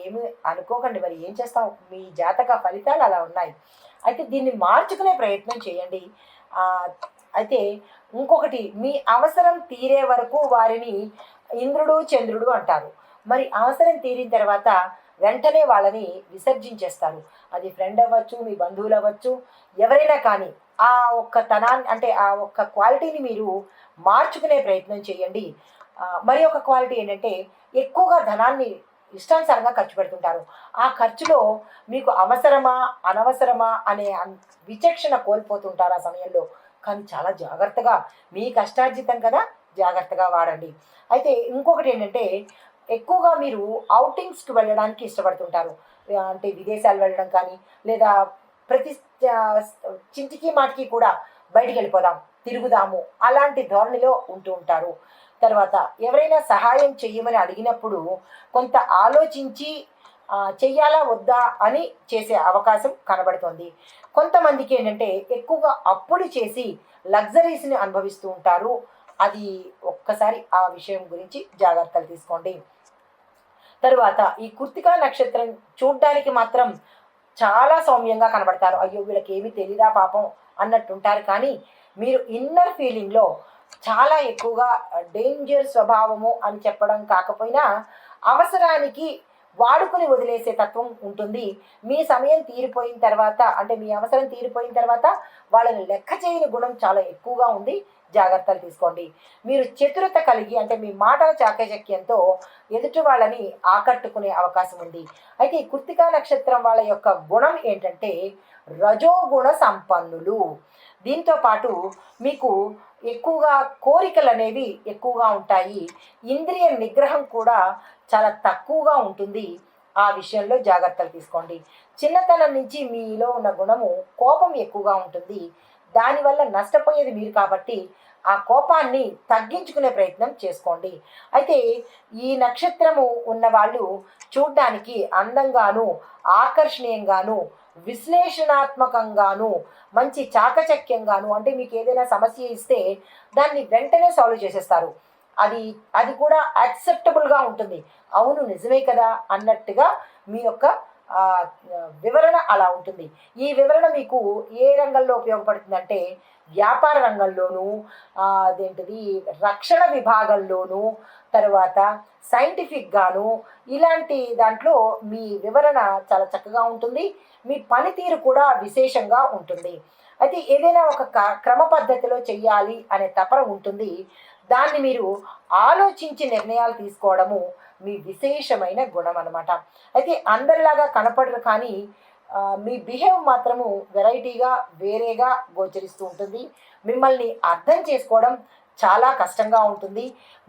ఏమి అనుకోకండి, మరి ఏం చేస్తాం, మీ జాతక ఫలితాలు అలా ఉన్నాయి. అయితే దీన్ని మార్చుకునే ప్రయత్నం చేయండి. అయితే ఇంకొకటి, మీ అవసరం తీరే వరకు వారిని ఇంద్రుడు చంద్రుడు అంటారు. మరి అవసరం తీరిన తర్వాత వెంటనే వాళ్ళని విసర్జించేస్తారు. అది ఫ్రెండ్ అవ్వచ్చు, మీ బంధువులు అవ్వచ్చు, ఎవరైనా కానీ ఆ ఒక్క తనాన్ని, అంటే ఆ ఒక్క క్వాలిటీని మీరు మార్చుకునే ప్రయత్నం చేయండి. మరి ఒక క్వాలిటీ ఏంటంటే, ఎక్కువగా ధనాన్ని ఇష్టానుసారంగా ఖర్చు పెడుతుంటారు. ఆ ఖర్చులో మీకు అవసరమా అనవసరమా అనే విచక్షణ కోల్పోతుంటారు ఆ సమయంలో. కానీ చాలా జాగ్రత్తగా, మీ కష్టార్జితం కదా, జాగ్రత్తగా వాడండి. అయితే ఇంకొకటి ఏంటంటే, ఎక్కువగా మీరు అవుటింగ్స్కి వెళ్ళడానికి ఇష్టపడుతుంటారు. అంటే విదేశాలు వెళ్ళడం కానీ, లేదా ప్రతి చింటికి మాటికి కూడా బయటికి వెళ్ళిపోదాం, తిరుగుదాము, అలాంటి ధోరణిలో ఉంటూ ఉంటారు. తర్వాత ఎవరైనా సహాయం చెయ్యమని అడిగినప్పుడు కొంత ఆలోచించి చెయ్యాలా వద్దా అని చేసే అవకాశం కనబడుతుంది. కొంతమందికి ఏంటంటే ఎక్కువగా అప్పులు చేసి లగ్జరీస్ని అనుభవిస్తూ ఉంటారు. అది ఒక్కసారి ఆ విషయం గురించి జాగ్రత్తలు తీసుకోండి. తరువాత ఈ కృత్తికా నక్షత్రం చూడ్డానికి మాత్రం చాలా సౌమ్యంగా కనబడతారు. అయ్యో వీళ్ళకి ఏమీ తెలీదా పాపం అన్నట్టుంటారు. కానీ మీరు ఇన్నర్ ఫీలింగ్లో చాలా ఎక్కువగా డేంజర్ స్వభావము అని చెప్పడం కాకపోయినా అవసరానికి వాడుకుని వదిలేసే తత్వం ఉంటుంది. మీ సమయం తీరిపోయిన తర్వాత, అంటే మీ అవసరం తీరిపోయిన తర్వాత వాళ్ళని లెక్క చేయని గుణం చాలా ఎక్కువగా ఉంది. జాగ్రత్తలు తీసుకోండి. మీరు చతురత కలిగి, అంటే మీ మాటల చాకచక్యంతో ఎదుటి వాళ్ళని ఆకట్టుకునే అవకాశం ఉంది. అయితే ఈ కృత్తికా నక్షత్రం వాళ్ళ యొక్క గుణం ఏంటంటే రజోగుణ సంపన్నులు. దీంతో పాటు మీకు ఎక్కువగా కోరికలు అనేవి ఎక్కువగా ఉంటాయి. ఇంద్రియ నిగ్రహం కూడా చాలా తక్కువగా ఉంటుంది. ఆ విషయంలో జాగ్రత్తలు తీసుకోండి. చిన్నతనం నుంచి మీలో ఉన్న గుణము కోపం ఎక్కువగా ఉంటుంది. దానివల్ల నష్టపోయేది మీరు కాబట్టి ఆ కోపాన్ని తగ్గించుకునే ప్రయత్నం చేసుకోండి. అయితే ఈ నక్షత్రము ఉన్నవాళ్ళు చూడ్డానికి అందంగాను, ఆకర్షణీయంగాను, విశ్లేషణాత్మకంగాను, మంచి చాకచక్యంగాను, అంటే మీకు ఏదైనా సమస్య ఇస్తే దాన్ని వెంటనే సాల్వ్ చేసేస్తారు. అది అది కూడా యాక్సెప్టబుల్గా ఉంటుంది. అవును నిజమే కదా అన్నట్టుగా మీ యొక్క వివరణ అలా ఉంటుంది. ఈ వివరణ మీకు ఏ రంగంలో ఉపయోగపడుతుందంటే వ్యాపార రంగంలోనూ, అదేంటిది రక్షణ విభాగంలోనూ, తర్వాత సైంటిఫిక్గాను, ఇలాంటి దాంట్లో మీ వివరణ చాలా చక్కగా ఉంటుంది. మీ పనితీరు కూడా విశేషంగా ఉంటుంది. అయితే ఏదైనా ఒక క్రమ పద్ధతిలో చెయ్యాలి అనే తపన ఉంటుంది. దాన్ని మీరు ఆలోచించి నిర్ణయాలు తీసుకోవడము మీ విశేషమైన గుణం అన్నమాట. అయితే అందరిలాగా కనపడరు, కానీ మీ బిహేవ్ మాత్రము వెరైటీగా, వేరేగా గోచరిస్తూ ఉంటుంది. మిమ్మల్ని అర్థం చేసుకోవడం చాలా కష్టంగా ఉంటుంది.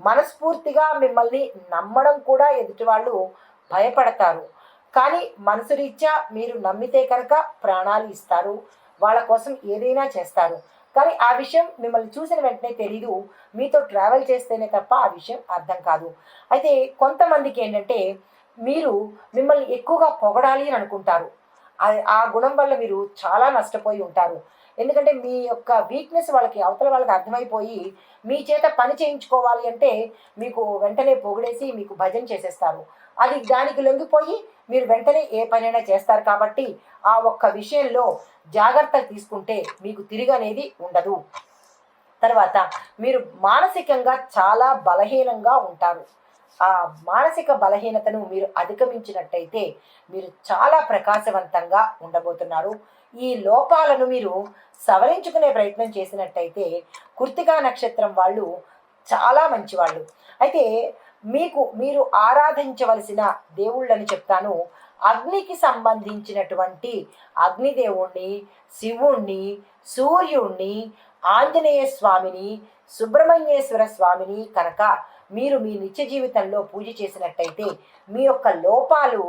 మనస్ఫూర్తిగా మిమ్మల్ని నమ్మడం కూడా ఎదుటి వాళ్ళు భయపడతారు. కానీ మనసు రీత్యా మీరు నమ్మితే కనుక ప్రాణాలు ఇస్తారు, వాళ్ళ కోసం ఏదైనా చేస్తారు. కానీ ఆ విషయం మిమ్మల్ని చూసిన వెంటనే తెలీదు. మీతో ట్రావెల్ చేస్తేనే తప్ప ఆ విషయం అర్థం కాదు. అయితే కొంతమందికి ఏంటంటే మీరు మిమ్మల్ని ఎక్కువగా పొగడాలి అని అనుకుంటారు. ఆ గుణం వల్ల మీరు చాలా నష్టపోయి ఉంటారు. ఎందుకంటే మీ యొక్క వీక్నెస్ అవతల వాళ్ళకి అర్థమైపోయి మీ చేత పని చేయించుకోవాలి అంటే మీకు వెంటనే పొగిడేసి మీకు భజన చేసేస్తారు. అది దానికి లొంగిపోయి మీరు వెంటనే ఏ పనైనా చేస్తారు. కాబట్టి ఆ ఒక్క విషయంలో జాగ్రత్తలు తీసుకుంటే మీకు తిరిగి అనేది ఉండదు. తర్వాత మీరు మానసికంగా చాలా బలహీనంగా ఉంటారు. ఆ మానసిక బలహీనతను మీరు అధిగమించినట్టయితే మీరు చాలా ప్రకాశవంతంగా ఉండబోతున్నారు. ఈ లోపాలను మీరు సవరించుకునే ప్రయత్నం చేసినట్టయితే కృత్తికా నక్షత్రం వాళ్ళు చాలా మంచివాళ్ళు. అయితే మీరు ఆరాధించవలసిన దేవుళ్ళని చెప్తాను. అగ్నికి సంబంధించినటువంటి అగ్నిదేవుణ్ణి, శివుణ్ణి, సూర్యుణ్ణి, ఆంజనేయ స్వామిని, సుబ్రహ్మణ్యేశ్వర స్వామిని కనుక మీరు మీ నిత్య జీవితంలో పూజ చేసినట్టయితే మీ యొక్క లోపాలు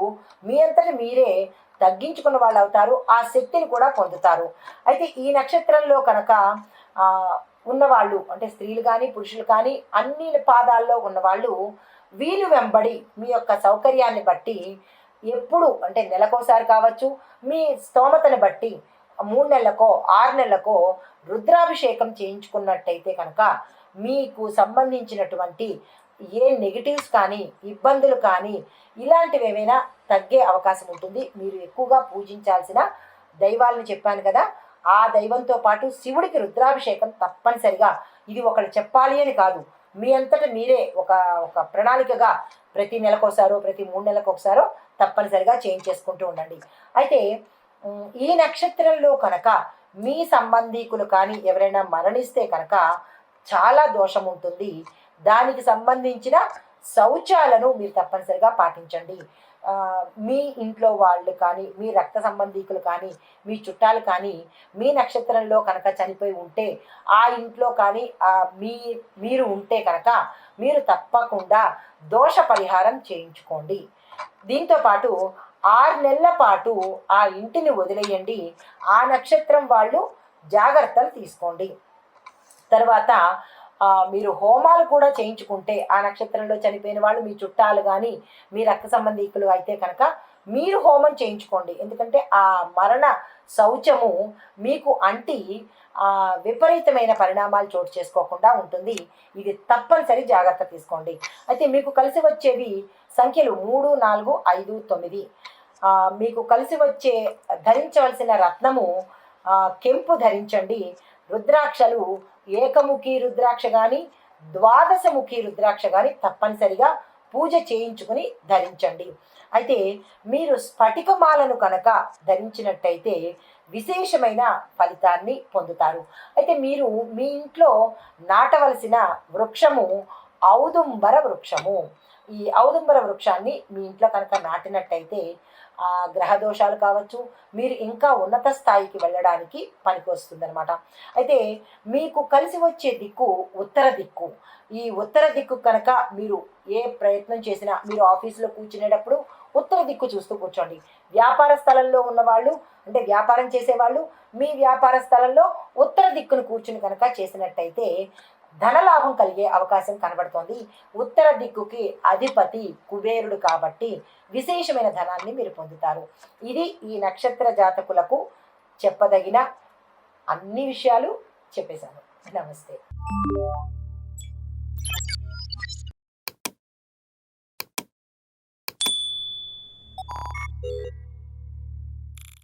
మీ అంతటి మీరే తగ్గించుకున్న వాళ్ళు అవుతారు. ఆ శక్తిని కూడా పొందుతారు. అయితే ఈ నక్షత్రంలో కనుక ఉన్నవాళ్ళు, అంటే స్త్రీలు కానీ పురుషులు కానీ అన్ని పాదాల్లో ఉన్నవాళ్ళు వీలు వెంబడి మీ యొక్క సౌకర్యాన్ని బట్టి ఎప్పుడు, అంటే నెలకోసారి కావచ్చు, మీ స్తోమతను బట్టి 3 నెలలకో 6 నెలలకో రుద్రాభిషేకం చేయించుకున్నట్టయితే కనుక మీకు సంబంధించినటువంటి ఏ నెగిటివ్స్ కానీ, ఇబ్బందులు కానీ, ఇలాంటివి ఏమైనా తగ్గే అవకాశం ఉంటుంది. మీరు ఎక్కువగా పూజించాల్సిన దైవాలను చెప్పాను కదా, ఆ దైవంతో పాటు శివుడికి రుద్రాభిషేకం తప్పనిసరిగా, ఇది ఒకరు చెప్పాలి అని కాదు, మీ అంతటా మీరే ఒక ప్రణాళికగా ప్రతి నెలకోసారో ప్రతి 3 నెలలకు ఒకసారో తప్పనిసరిగా చేయించేసుకుంటూ ఉండండి. అయితే ఈ నక్షత్రంలో కనుక మీ సంబంధీకులు కానీ ఎవరైనా మరణిస్తే కనుక చాలా దోషం ఉంటుంది. దానికి సంబంధించిన శౌచాలను మీరు తప్పనిసరిగా పాటించండి. మీ ఇంట్లో వాళ్ళు కానీ, మీ రక్త సంబంధీకులు కానీ, మీ చుట్టాలు కానీ మీ నక్షత్రంలో కనుక చనిపోయి ఉంటే, ఆ ఇంట్లో కానీ మీరు ఉంటే కనుక మీరు తప్పకుండా దోష పరిహారం చేయించుకోండి. దీంతోపాటు 6 నెలల పాటు ఆ ఇంటిని వదిలేయండి. ఆ నక్షత్రం వాళ్ళు జాగ్రత్తలు తీసుకోండి. తర్వాత మీరు హోమాలు కూడా చేయించుకుంటే, ఆ నక్షత్రంలో చనిపోయిన వాళ్ళు మీ చుట్టాలు కానీ మీ రక్త సంబంధీకులు అయితే కనుక మీరు హోమం చేయించుకోండి. ఎందుకంటే ఆ మరణ శౌచము మీకు అంటి విపరీతమైన పరిణామాలు చోటు చేసుకోకుండా ఉంటుంది. ఇది తప్పనిసరి జాగ్రత్త తీసుకోండి. అయితే మీకు కలిసి వచ్చేవి సంఖ్యలు 3, 4, 5, 9. మీకు కలిసి వచ్చే ధరించవలసిన రత్నము కెంపు ధరించండి. రుద్రాక్షలు ఏకముఖి రుద్రాక్ష కానీ ద్వాదశముఖి రుద్రాక్ష కానీ తప్పనిసరిగా పూజ చేయించుకుని ధరించండి. అయితే మీరు స్ఫటికమాలను కనుక ధరించినట్టయితే విశేషమైన ఫలితాన్ని పొందుతారు. అయితే మీరు మీ ఇంట్లో నాటవలసిన వృక్షము ఔదుంబర వృక్షము. ఈ ఔదుంబర వృక్షాన్ని మీ ఇంట్లో కనుక నాటినట్టయితే గ్రహ దోషాలు కావచ్చు, మీరు ఇంకా ఉన్నత స్థాయికి వెళ్ళడానికి పనికి వస్తుందన్నమాట. అయితే మీకు కలిసి వచ్చే దిక్కు ఉత్తర దిక్కు. ఈ ఉత్తర దిక్కు కనుక మీరు ఏ ప్రయత్నం చేసినా మీరు ఆఫీసులో కూర్చునేటప్పుడు ఉత్తర దిక్కు చూస్తూ కూర్చోండి. వ్యాపార స్థలంలో ఉన్నవాళ్ళు, అంటే వ్యాపారం చేసేవాళ్ళు, మీ వ్యాపార స్థలంలో ఉత్తర దిక్కును కూర్చుని కనుక చేసినట్టయితే ధనలాభం కలిగే అవకాశం కనబడుతోంది. ఉత్తర దిక్కుకి అధిపతి కుబేరుడు కాబట్టి విశేషమైన ధనాన్ని మీరు పొందుతారు. ఇది ఈ నక్షత్ర జాతకులకు చెప్పదగిన అన్ని విషయాలు చెప్పేశాను. నమస్తే.